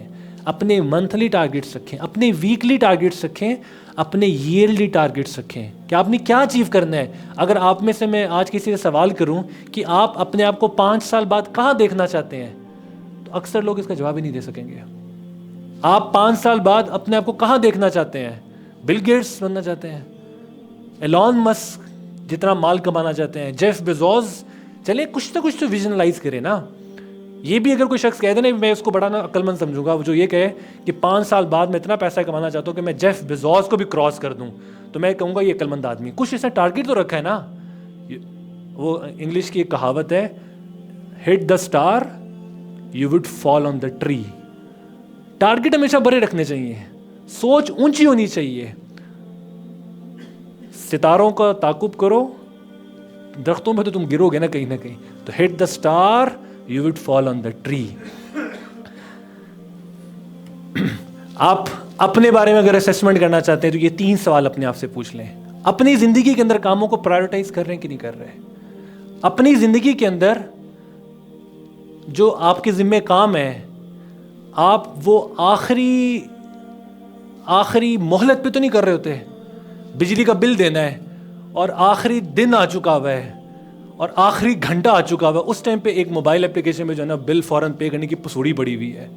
اپنے منتھلی ٹارگٹس رکھیں، اپنے ویکلی ٹارگٹس رکھیں، اپنے ایئرلی ٹارگٹس رکھیں کہ آپ نے کیا اچیو کرنا ہے۔ اگر آپ میں سے میں آج کسی سے سوال کروں کہ آپ اپنے آپ کو 5 سال بعد کہاں دیکھنا چاہتے ہیں، تو اکثر لوگ اس کا جواب ہی نہیں دے سکیں گے۔ آپ 5 سال بعد اپنے آپ کو کہاں دیکھنا چاہتے ہیں؟ بل گیٹس بننا چاہتے ہیں، ایلون مسک جتنا مال کمانا چاہتے ہیں، جیف بیزوس، چلے کچھ نہ کچھ تو ویژنلائز کرے نا۔ یہ بھی اگر کوئی شخص کہہ دے نا، میں اس کو بڑا نا عقل مند سمجھوں گا، وہ جو یہ کہے کہ 5 سال بعد میں اتنا پیسہ کمانا چاہتا ہوں کہ میں جیف بیزوس کو بھی کراس کر دوں، تو میں کہوں گا یہ عقل مند آدمی، کچھ اس نے ٹارگیٹ تو رکھا ہے نا۔ وہ انگلش کی ایک کہاوت ہے، hit the star you would fall on the tree. Target ہمیشہ بڑے رکھنے چاہیے، سوچ اونچی ہونی چاہیے، ستاروں کا تعاقب کرو، درختوں پہ تو تم گرو گے نا کہیں نہ کہیں، تو hit the star you would fall on the tree. آپ اپنے بارے میں اگر اسیسمنٹ کرنا چاہتے ہیں تو یہ 3 سوال اپنے آپ سے پوچھ لیں۔ اپنی زندگی کے اندر کاموں کو پرائیورٹائز کر رہے ہیں کہ نہیں کر رہے؟ اپنی زندگی کے اندر جو آپ کے ذمہ کام ہے، آپ وہ آخری مہلت پہ تو نہیں کر رہے ہوتے؟ بجلی کا بل دینا ہے اور آخری دن آ چکا ہوا ہے اور آخری گھنٹہ آ چکا ہوا ہے، اس ٹائم پہ ایک موبائل اپلیکیشن میں جو ہے نا بل فوراً پے کرنے کی پسوڑی پڑی ہوئی ہے۔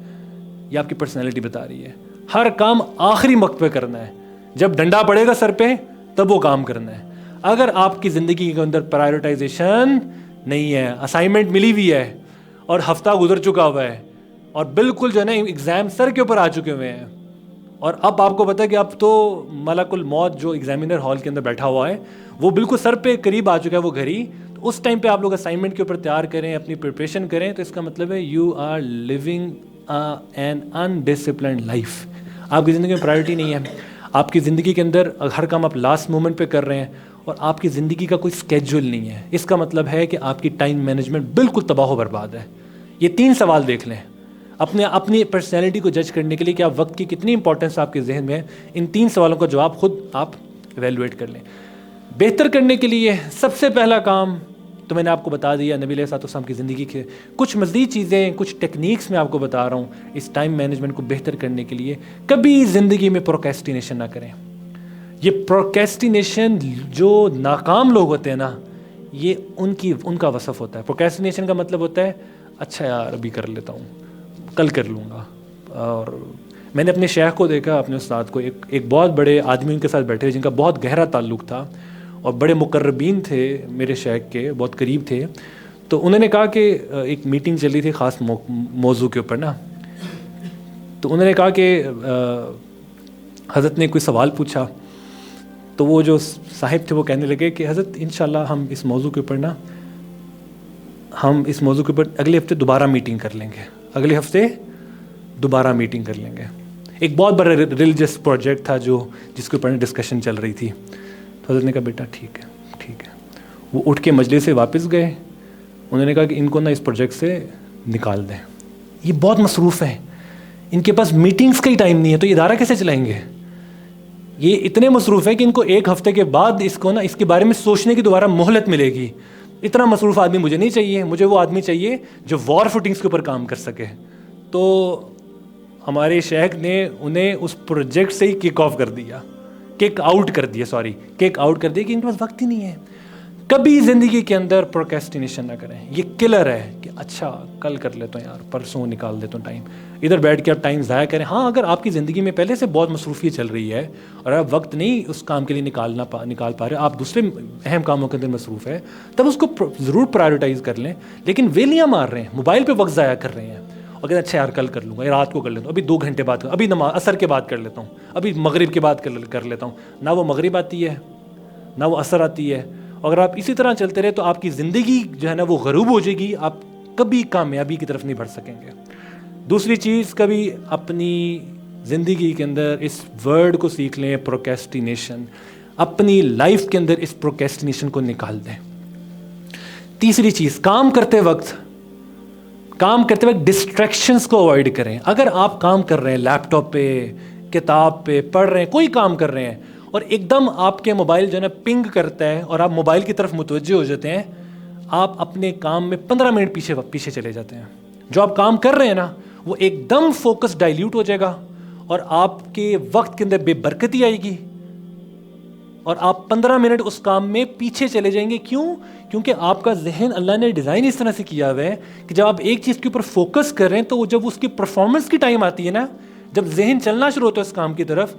یہ آپ کی پرسنالٹی بتا رہی ہے، ہر کام آخری وقت پہ کرنا ہے، جب ڈنڈا پڑے گا سر پہ تب وہ کام کرنا ہے۔ اگر آپ کی زندگی کے اندر پرائیورٹائزیشن نہیں ہے، اسائنمنٹ ملی ہوئی ہے اور ہفتہ گزر چکا ہوا ہے اور بالکل جو ہے نا ایگزام سر کے اوپر آ چکے ہوئے ہیں، اور اب آپ کو پتا ہے کہ اب تو ملک الموت جو ایگزامینر ہال کے اندر بیٹھا ہوا ہے وہ بالکل سر پہ قریب آ چکا ہے وہ گھڑی، تو اس ٹائم پہ آپ لوگ اسائنمنٹ کے اوپر تیار کریں، اپنی پریپریشن کریں، تو اس کا مطلب ہے you are living an undisciplined life. آپ کی زندگی میں پرائیورٹی نہیں ہے، آپ کی زندگی کے اندر ہر کام آپ لاسٹ مومنٹ پہ کر رہے ہیں، اور آپ کی زندگی کا کوئی اسکیجول نہیں ہے۔ اس کا مطلب ہے کہ آپ کی ٹائم مینجمنٹ بالکل تباہ و برباد ہے۔ یہ 3 سوال دیکھ لیں اپنی پرسنالٹی کو جج کرنے کے لیے کہ آپ وقت کی کتنی امپورٹنس آپ کے ذہن میں ہے۔ ان 3 سوالوں کا جواب خود آپ ایویلویٹ کر لیں۔ بہتر کرنے کے لیے سب سے پہلا کام تو میں نے آپ کو بتا دیا، نبی علیہ السلام کی زندگی کے کچھ مزید چیزیں، کچھ ٹیکنیکس میں آپ کو بتا رہا ہوں اس ٹائم مینجمنٹ کو بہتر کرنے کے لیے۔ کبھی زندگی میں پروکیسٹینیشن نہ کریں۔ یہ پروکیسٹینیشن جو ناکام لوگ ہوتے ہیں نا، یہ ان کا وصف ہوتا ہے۔ پروکیسٹینیشن کا مطلب ہوتا ہے اچھا یار ابھی کر لیتا ہوں، کل کر لوں گا۔ اور میں نے اپنے شیخ کو دیکھا، اپنے استاد کو، ایک بہت بڑے آدمی ان کے ساتھ بیٹھے جن کا بہت گہرا تعلق تھا اور بڑے مقربین تھے میرے شیخ کے، بہت قریب تھے۔ تو انہوں نے کہا کہ ایک میٹنگ چل رہی تھی خاص موضوع کے اوپر نا، تو انہوں نے کہا کہ حضرت نے کوئی سوال پوچھا، تو وہ جو صاحب تھے وہ کہنے لگے کہ حضرت انشاءاللہ ہم اس موضوع کے اوپر اگلے ہفتے دوبارہ میٹنگ کر لیں گے، اگلے ہفتے دوبارہ میٹنگ کر لیں گے۔ ایک بہت بڑا ریلیجس پروجیکٹ تھا جس کے اوپر ڈسکشن چل رہی تھی۔ تو حضرت نے کہا بیٹا ٹھیک ہے۔ وہ اٹھ کے مجلس سے واپس گئے، انہوں نے کہا کہ ان کو نا اس پروجیکٹ سے نکال دیں، یہ بہت مصروف ہیں، ان کے پاس میٹنگز کا ہی ٹائم نہیں ہے، تو یہ ادارہ کیسے چلائیں گے؟ یہ اتنے مصروف ہیں کہ ان کو 1 ہفتے کے بعد اس کے بارے میں سوچنے کی دوبارہ مہلت ملے گی۔ اتنا مصروف آدمی مجھے نہیں چاہیے، مجھے وہ آدمی چاہیے جو وار فوٹنگز کے اوپر کام کر سکے۔ تو ہمارے شیخ نے انہیں اس پروجیکٹ سے ہی کک آؤٹ کر دیا کہ ان کے پاس وقت ہی نہیں ہے۔ کبھی زندگی کے اندر پروکیسٹینیشن نہ کریں، یہ کلر ہے کہ اچھا کل کر لیتا ہوں یار، پرسوں نکال دیتا ہوں ٹائم، ادھر بیٹھ کے آپ ٹائم ضائع کریں۔ ہاں اگر آپ کی زندگی میں پہلے سے بہت مصروفیت چل رہی ہے اور آپ وقت نہیں اس کام کے لیے نکال پا رہے، آپ دوسرے اہم کاموں کے اندر مصروف ہے، تب اس کو ضرور پرائیورٹائز کر لیں۔ لیکن ویلیاں مار رہے ہیں، موبائل پہ وقت ضائع کر رہے ہیں، اور کہتے ہیں اچھا یار کل کر لوں گا، رات کو کر لیتا ہوں، ابھی 2 گھنٹے بعد، ابھی عصر کے بعد کر لیتا ہوں، ابھی مغرب کے بعد کر لیتا ہوں۔ نہ وہ مغرب آتی ہے نہ وہ عصر آتی ہے۔ اگر آپ اسی طرح چلتے رہے تو آپ کی زندگی جو ہے نا وہ غروب ہو جائے گی، آپ کبھی کامیابی کی طرف نہیں بڑھ سکیں گے۔ دوسری چیز، کبھی اپنی زندگی کے اندر اس ورڈ کو سیکھ لیں، پروکیسٹینیشن. اپنی لائف کے اندر اس پروکیسٹینیشن کو نکال دیں. تیسری چیز، کام کرتے وقت ڈسٹریکشنز کو اوائڈ کریں. اگر آپ کام کر رہے ہیں لیپ ٹاپ پہ، کتاب پہ پڑھ رہے ہیں، کوئی کام کر رہے ہیں اور ایک دم آپ کے موبائل جو ہے نا پنگ کرتا ہے اور آپ موبائل کی طرف متوجہ ہو جاتے ہیں، آپ اپنے کام میں 15 منٹ پیچھے چلے جاتے ہیں. جو آپ کام کر رہے ہیں نا وہ ایک دم فوکس ڈائلیوٹ ہو جائے گا اور آپ کے وقت کے اندر بے برکتی آئے گی اور آپ 15 منٹ اس کام میں پیچھے چلے جائیں گے. کیوں؟ کیونکہ آپ کا ذہن اللہ نے ڈیزائن اس طرح سے کیا ہوا ہے کہ جب آپ ایک چیز کے اوپر فوکس کر رہے ہیں تو جب اس کی پرفارمنس کی ٹائم آتی ہے نا، جب ذہن چلنا شروع ہوتا ہے اس کام کی طرف،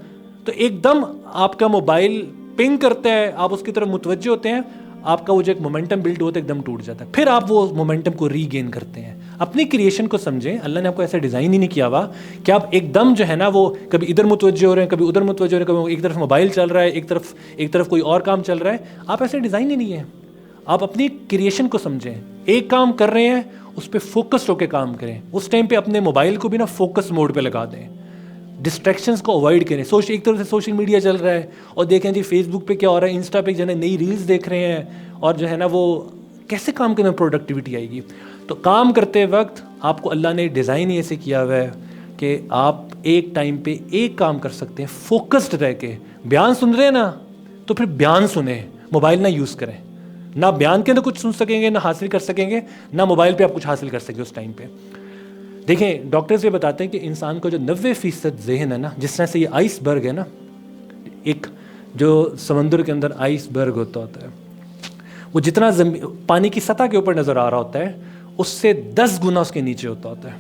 تو ایک دم آپ کا موبائل پنگ کرتا ہے، آپ اس کی طرف متوجہ ہوتے ہیں، آپ کا وہ جو ایک مومنٹم بلڈ ہوتا ہے ایک دم ٹوٹ جاتا ہے. پھر آپ وہ مومنٹم کو ری گین کرتے ہیں. اپنی کریشن کو سمجھیں. اللہ نے آپ کو ایسا ڈیزائن ہی نہیں کیا ہوا کہ آپ ایک دم جو ہے نا وہ کبھی ادھر متوجہ ہو رہے ہیں، کبھی ادھر متوجہ ہو رہے ہیں، کبھی ایک طرف موبائل چل رہا ہے، ایک طرف کوئی اور کام چل رہا ہے. آپ ایسے ڈیزائن ہی نہیں ہے. آپ اپنی کریشن کو سمجھیں. ایک کام کر رہے ہیں اس پہ فوکس ہو کے کام کریں. اس ٹائم پہ اپنے موبائل کو بھی نا فوکس موڈ پہ لگا دیں. ڈسٹریکشنز کو اوائڈ کریں. ایک طرف سے سوشل میڈیا چل رہا ہے اور دیکھیں جی فیس بک پہ کیا ہو رہا ہے، انسٹا پہ جو ہے نا نئی ریلز دیکھ رہے ہیں اور جو ہے نا وہ کیسے کام کرنے میں پروڈکٹیوٹی آئے گی. تو کام کرتے وقت آپ کو اللہ نے ڈیزائن ہی ایسے کیا ہوا ہے کہ آپ ایک ٹائم پہ ایک کام کر سکتے ہیں فوکسڈ رہ کے. بیان سن رہے ہیں نا تو پھر بیان سنیں، موبائل نہ یوز کریں. نہ بیان کے اندر کچھ سن سکیں گے، نہ حاصل کر سکیں گے، نہ موبائل پہ آپ کچھ حاصل کر سکیں گے اس ٹائم پہ. دیکھیں ڈاکٹرز یہ بتاتے ہیں کہ انسان کا جو 90% ذہن ہے نا، جس طرح سے یہ آئس برگ ہے نا، ایک جو سمندر کے اندر آئس برگ ہوتا ہے، وہ جتنا پانی کی سطح کے اوپر نظر آ رہا ہوتا ہے اس سے 10 گنا اس کے نیچے ہوتا ہے.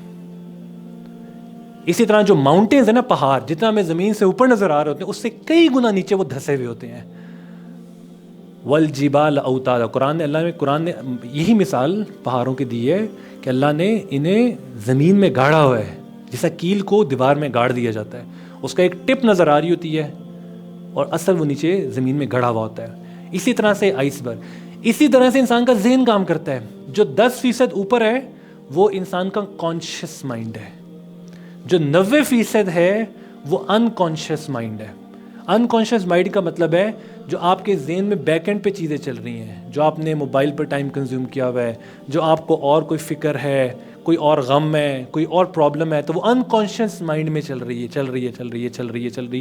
اسی طرح جو ماؤنٹینز ہیں نا، پہاڑ، جتنا ہمیں زمین سے اوپر نظر آ رہے ہوتے ہیں اس سے کئی گنا نیچے وہ دھسے ہوئے ہوتے ہیں. والجبال اوتادا، قرآن نے یہی مثال پہاڑوں کی دی ہے کہ اللہ نے انہیں زمین میں گاڑا ہوا ہے، جیسا کیل کو دیوار میں گاڑ دیا جاتا ہے. اس کا ایک ٹپ نظر آ رہی ہوتی ہے اور اصل وہ نیچے زمین میں گڑا ہوا ہوتا ہے. اسی طرح سے آئس برگ. اسی طرح سے انسان کا ذہن کام کرتا ہے. جو 10% اوپر ہے وہ انسان کا کانشیس مائنڈ ہے. جو 90% ہے وہ انکانشیس مائنڈ ہے. انکانشیس مائنڈ کا مطلب ہے جو آپ کے ذہن میں بیک اینڈ پہ چیزیں چل رہی ہیں، جو آپ نے موبائل پر ٹائم کنزیوم کیا ہوا ہے، جو آپ کو اور کوئی فکر ہے، کوئی اور غم ہے، کوئی اور پرابلم ہے، تو وہ انکانشیس مائنڈ میں چل رہی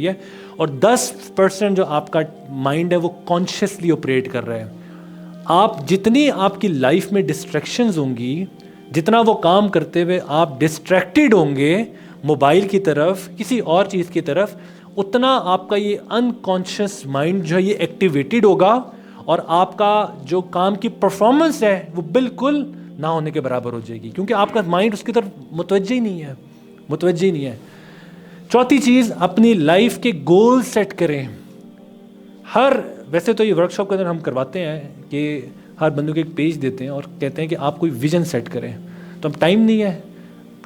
ہے. اور 10% جو آپ کا مائنڈ ہے وہ کانشیسلی آپریٹ کر رہا ہے. آپ جتنی آپ کی لائف میں ڈسٹریکشنز ہوں گی، جتنا وہ کام کرتے ہوئے آپ ڈسٹریکٹیڈ ہوں گے موبائل کی طرف، کسی اور چیز کی طرف، اتنا آپ کا یہ انکانشیس مائنڈ جو ہے یہ ایکٹیویٹیڈ ہوگا اور آپ کا جو کام کی پرفارمنس ہے وہ بالکل نہ ہونے کے برابر ہو جائے گی، کیونکہ آپ کا مائنڈ اس کی طرف متوجہ ہی نہیں ہے. چوتھی چیز، اپنی لائف کے گول سیٹ کریں. ویسے تو یہ ورک شاپ کے اندر ہم کرواتے ہیں کہ ہر بندوں کو ایک پیج دیتے ہیں اور کہتے ہیں کہ آپ کوئی ویژن سیٹ کریں. تو اب ٹائم نہیں ہے،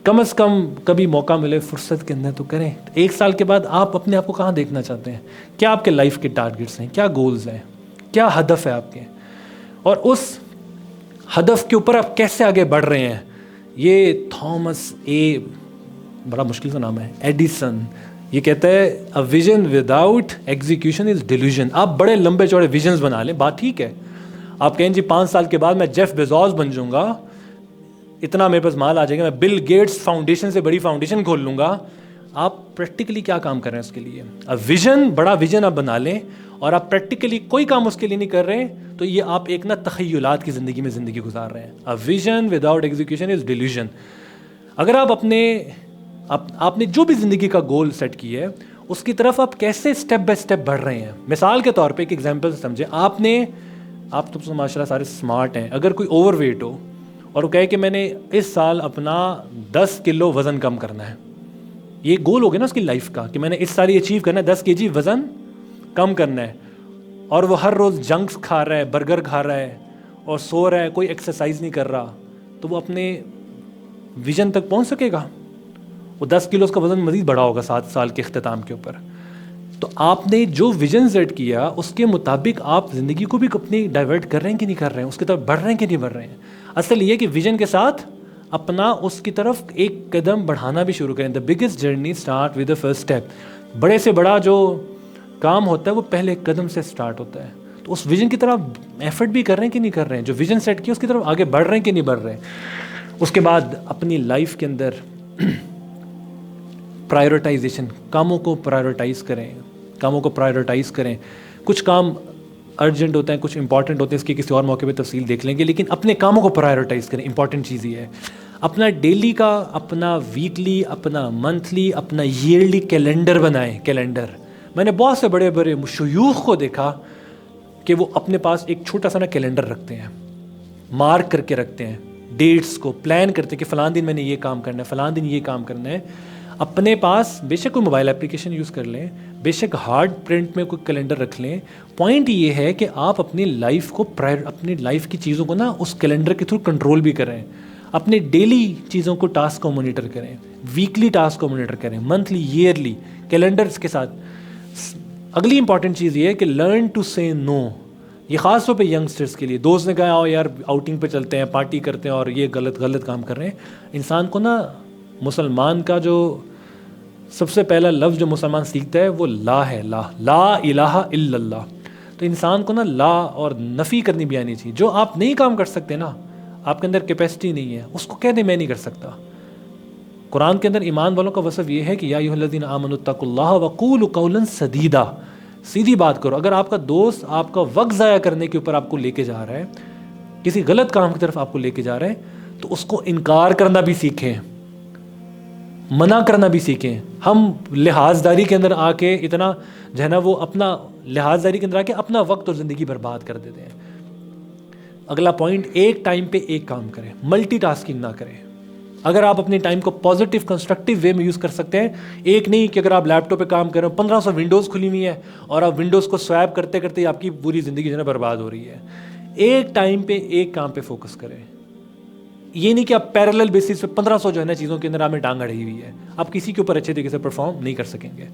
کم از کم کبھی موقع ملے فرصت کے اندر تو کریں. 1 سال کے بعد آپ اپنے آپ کو کہاں دیکھنا چاہتے ہیں؟ کیا آپ کے لائف کے ٹارگیٹس ہیں؟ کیا گولز ہیں؟ کیا ہدف ہے آپ کے؟ اور اس ہدف کے اوپر آپ کیسے آگے بڑھ رہے ہیں؟ یہ تھامس بڑا مشکل سا نام ہے، ایڈیسن، یہ کہتا ہے a vision without execution is delusion. آپ بڑے لمبے چوڑے ویژنز بنا لیں، بات ٹھیک ہے. آپ کہیں جی 5 سال کے بعد میں جیف بیزوس بن جاؤں گا، اتنا میرے پاس مال آ جائے گا، میں بل گیٹس فاؤنڈیشن سے بڑی فاؤنڈیشن کھول لوں گا. آپ پریکٹیکلی کیا کام کر رہے ہیں اس کے لیے؟ ویژن، بڑا ویژن آپ بنا لیں اور آپ پریکٹیکلی کوئی کام اس کے لیے نہیں کر رہے تو یہ آپ ایک نا تخیلات کی زندگی گزار رہے ہیں. A vision without execution is delusion. اگر آپ نے جو بھی زندگی کا گول سیٹ کیا ہے اس کی طرف آپ کیسے اسٹیپ بائی اسٹیپ بڑھ رہے ہیں. مثال کے طور پہ ایک ایگزامپل سمجھیں، آپ تو ماشاء اللہ سارے اسمارٹ ہیں. اگر کوئی اوور ویٹ ہو اور وہ کہے کہ میں نے اس سال اپنا 10 کلو وزن کم کرنا ہے، یہ گول ہو گیا نا اس کی لائف کا کہ میں نے اس سال یہ اچیو کرنا ہے 10 kg وزن کم کرنا ہے، اور وہ ہر روز جنکس کھا رہا ہے، برگر کھا رہا ہے اور سو رہا ہے، کوئی ایکسرسائز نہیں کر رہا، تو وہ اپنے ویژن تک پہنچ سکے گا؟ وہ 10 کلو اس کا وزن مزید بڑھا ہوگا 7 سال کے اختتام کے اوپر. تو آپ نے جو ویژن سیٹ کیا اس کے مطابق آپ زندگی کو بھی اپنی ڈائیورٹ کر رہے ہیں کہ نہیں کر رہے ہیں، اس کی طرف بڑھ رہے ہیں کہ نہیں بڑھ رہے ہیں. اصل یہ کہ ویژن کے ساتھ اپنا اس کی طرف ایک قدم بڑھانا بھی شروع کریں. The biggest journey start with the first step. بڑے سے بڑا جو کام ہوتا ہے وہ پہلے ایک قدم سے اسٹارٹ ہوتا ہے. تو اس ویژن کی طرف ایفرٹ بھی کر رہے ہیں کہ نہیں کر رہے ہیں؟ جو ویژن سیٹ کیا اس کی طرف آگے بڑھ رہے ہیں کہ نہیں بڑھ رہے ہیں؟ اس کے بعد اپنی لائف کے اندر پرائیورٹائزیشن، کاموں کو پرائیورٹائز کریں. کچھ کام ارجنٹ ہوتے ہیں، کچھ امپورٹنٹ ہوتے ہیں، اس کی کسی اور موقع پہ تفصیل دیکھ لیں گے، لیکن اپنے کاموں کو پرائیورٹائز کریں. امپورٹنٹ چیز یہ ہے اپنا ڈیلی کا، اپنا ویکلی، اپنا منتھلی، اپنا ایئرلی کیلنڈر بنائیں. کیلنڈر، میں نے بہت سے بڑے بڑے شیوخ کو دیکھا کہ وہ اپنے پاس ایک چھوٹا سا نا کیلنڈر رکھتے ہیں، مارک کر کے رکھتے ہیں، ڈیٹس کو پلان کرتے ہیں کہ فلاں دن میں نے یہ کام کرنا ہے، فلاں دن یہ کام کرنا ہے. اپنے پاس بے شک کوئی موبائل اپلیکیشن یوز کر لیں، بے شک ہارڈ پرنٹ میں کوئی کیلنڈر رکھ لیں. پوائنٹ یہ ہے کہ آپ اپنی لائف کو اپنی لائف کی چیزوں کو نا اس کیلنڈر کے تھرو کنٹرول بھی کریں. اپنے ڈیلی چیزوں کو، ٹاسک کو مانیٹر کریں، ویکلی ٹاسک کو مانیٹر کریں، منتھلی، ایئرلی کیلنڈرز کے ساتھ. اگلی امپورٹنٹ چیز یہ ہے کہ لرن ٹو سے نو. یہ خاص طور پہ ینگسٹرس کے لیے. دوست نے کہا آؤ یار آؤٹنگ پہ چلتے ہیں، پارٹی کرتے ہیں، اور یہ غلط کام کر رہے ہیں. انسان کو نا مسلمان کا جو سب سے پہلا لفظ جو مسلمان سیکھتا ہے وہ لا ہے. لا الہ الا اللہ. تو انسان کو نا لا اور نفی کرنی بھی آنی چاہیے. جو آپ نہیں کام کر سکتے نا، آپ کے اندر کیپیسٹی نہیں ہے، اس کو کہہ دیں میں نہیں کر سکتا. قرآن کے اندر ایمان والوں کا وصف یہ ہے کہ یا ایھا الذین آمنوا اتقوا اللہ وقولوا قولا سدیدا. سیدھی بات کرو. اگر آپ کا دوست آپ کا وقت ضائع کرنے کے اوپر آپ کو لے کے جا رہا ہے، کسی غلط کام کی طرف آپ کو لے کے جا رہا ہے، تو اس کو انکار کرنا بھی سیکھیں، منع کرنا بھی سیکھیں. ہم لحاظداری کے اندر آ کے اتنا جو ہے نا وہ اپنا لحاظداری کے اندر آ کے اپنا وقت اور زندگی برباد کر دیتے ہیں. اگلا پوائنٹ، ایک ٹائم پہ ایک کام کریں، ملٹی ٹاسکنگ نہ کریں. اگر آپ اپنے ٹائم کو پازیٹیو کنسٹرکٹیو وے میں یوز کر سکتے ہیں، ایک نہیں کہ اگر آپ لیپ ٹاپ پہ کام کر رہے ہو، 1500 ونڈوز کھلی ہوئی ہیں اور آپ ونڈوز کو سوائپ کرتے کرتے آپ کی پوری زندگی جو ہے نا برباد ہو رہی ہے. ایک ٹائم پہ ایک کام پہ فوکس کریں. یہ نہیں کہ آپ پیرالل بیسس پہ 1500 جو ہے نا چیزوں کے اندر آپ نے ٹانگ اڑی ہوئی ہے، آپ کسی کے اوپر اچھے طریقے سے پرفارم نہیں کر سکیں گے.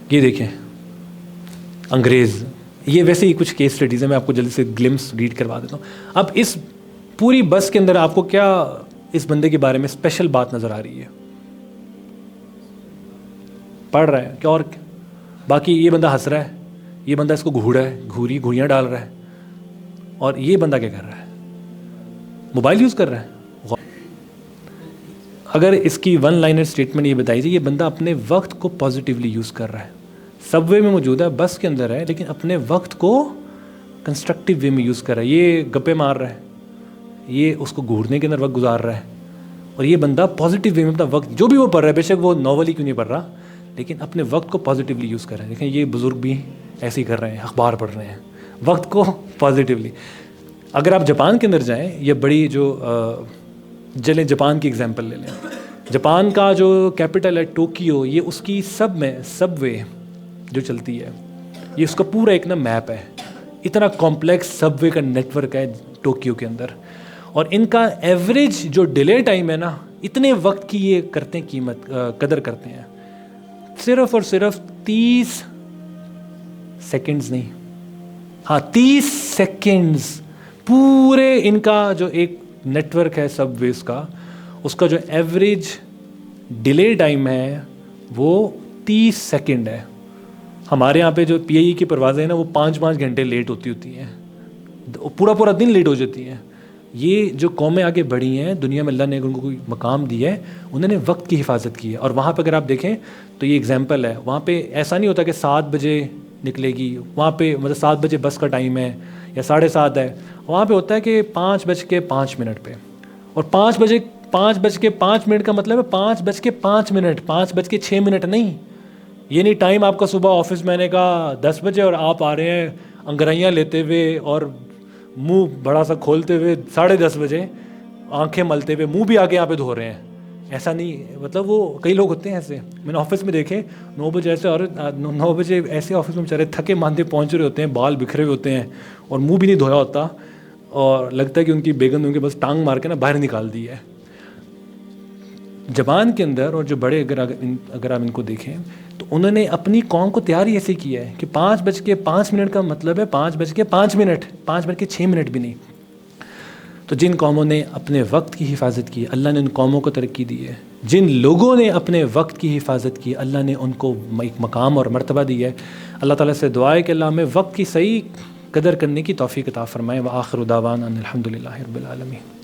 یہ دیکھیں انگریز، یہ ویسے ہی کچھ کیس اسٹڈیز ہیں، میں آپ کو جلدی سے گلمس ریڈ کروا دیتا ہوں. اب اس پوری بس کے اندر آپ کو کیا اس بندے کے بارے میں اسپیشل بات نظر آ رہی ہے؟ پڑھ رہا ہے کہ اور باقی یہ بندہ ہنس رہا ہے، یہ بندہ اس کو گھوڑا ہے، گھوڑیاں ڈال رہا ہے، اور یہ بندہ کیا کر رہا ہے؟ موبائل یوز کر رہا ہے. اگر اس کی ون لائنر اسٹیٹمنٹ یہ بتائی جائے، یہ بندہ اپنے وقت کو پازیٹیولی یوز کر رہا ہے. سب وے میں موجود ہے، بس کے اندر ہے، لیکن اپنے وقت کو کنسٹرکٹیو وے میں یوز کر رہا ہے. یہ گپے مار رہا ہے، یہ اس کو گھورنے کے اندر وقت گزار رہا ہے، اور یہ بندہ پازیٹیو وے میں اپنا وقت، جو بھی وہ پڑھ رہا ہے، بے شک وہ ناول ہی کیوں نہیں پڑھ رہا، لیکن اپنے وقت کو پازیٹیولی یوز کر رہے ہیں. دیکھیں یہ بزرگ بھی ایسے ہی کر رہے ہیں، اخبار پڑھ رہے ہیں، وقت کو پازیٹیولی. اگر آپ جاپان کے اندر جائیں، یہ بڑی جو چلیں جاپان کی اگزامپل لے لیں. جاپان کا جو کیپٹل ہے ٹوکیو، یہ اس کی سب وے جو چلتی ہے، یہ اس کا پورا ایک نا میپ ہے. اتنا کمپلیکس سب وے کا نیٹ ورک ہے ٹوکیو کے اندر، اور ان کا ایوریج جو ڈیلے ٹائم ہے نا، اتنے وقت کی یہ کرتے ہیں قدر کرتے ہیں. صرف اور صرف 30 سیکنڈز نہیں، ہاں 30 سیکنڈز پورے ان کا جو ایک نیٹ ورک ہے سب ویز کا، اس کا جو ایوریج ڈیلے ٹائم ہے وہ 30 سیکنڈ ہے. ہمارے یہاں پہ جو پی آئی ای کی پروازیں ہیں نا، وہ 5 گھنٹے لیٹ ہوتی ہیں، پورا دن لیٹ ہو جاتی ہیں. یہ جو قومیں آگے بڑھی ہیں دنیا میں، اللہ نے ان کو کوئی مقام دیا ہے، انہوں نے وقت کی حفاظت کی ہے. اور وہاں پہ اگر آپ دیکھیں تو یہ اگزامپل ہے، وہاں پہ ایسا نہیں ہوتا کہ 7 بجے نکلے گی، وہاں پہ مطلب 7 بجے بس کا ٹائم ہے یا 7:30 ہے. وہاں پہ ہوتا ہے کہ 5:05 پہ، اور 5:05 کا مطلب ہے 5:05، 5:06 نہیں. یہ نہیں ٹائم آپ کا صبح آفس میں نے کہا 10 بجے اور آپ آ رہے ہیں انگرائیاں لیتے ہوئے اور منہ بڑا سا کھولتے ہوئے 10:30 بجے، آنکھیں ملتے ہوئے، منہ بھی آگے یہاں پہ دھو رہے ہیں. ایسا نہیں، مطلب وہ کئی لوگ ہوتے ہیں ایسے، میں نے آفس میں دیکھے 9 بجے ایسے، اور 9 بجے ایسے آفس میں بیچارے تھکے ماندے پہنچ رہے ہوتے ہیں، بال بکھرے ہوئے ہوتے ہیں اور منہ بھی نہیں دھویا ہوتا، اور لگتا ہے کہ ان کی بیگم ان کے بس ٹانگ مار کے نا باہر نکال دی ہے. جبان کے اندر، اور جو بڑے اگر آپ ان کو دیکھیں تو انہوں نے اپنی قوم کو تیار ہی ایسے کیا ہے کہ 5:05 کا مطلب ہے 5:05، 5:06 بھی نہیں۔ تو جن قوموں نے اپنے وقت کی حفاظت کی، اللہ نے ان قوموں کو ترقی دی ہے۔ جن لوگوں نے اپنے وقت کی حفاظت کی، اللہ نے ان کو ایک مقام اور مرتبہ دی ہے۔ اللہ تعالیٰ سے دعا ہے کہ اللہ ہمیں وقت کی صحیح قدر کرنے کی توفیق عطا فرمائے۔ وآخر دعوانا ان الحمد للہ رب العالمین۔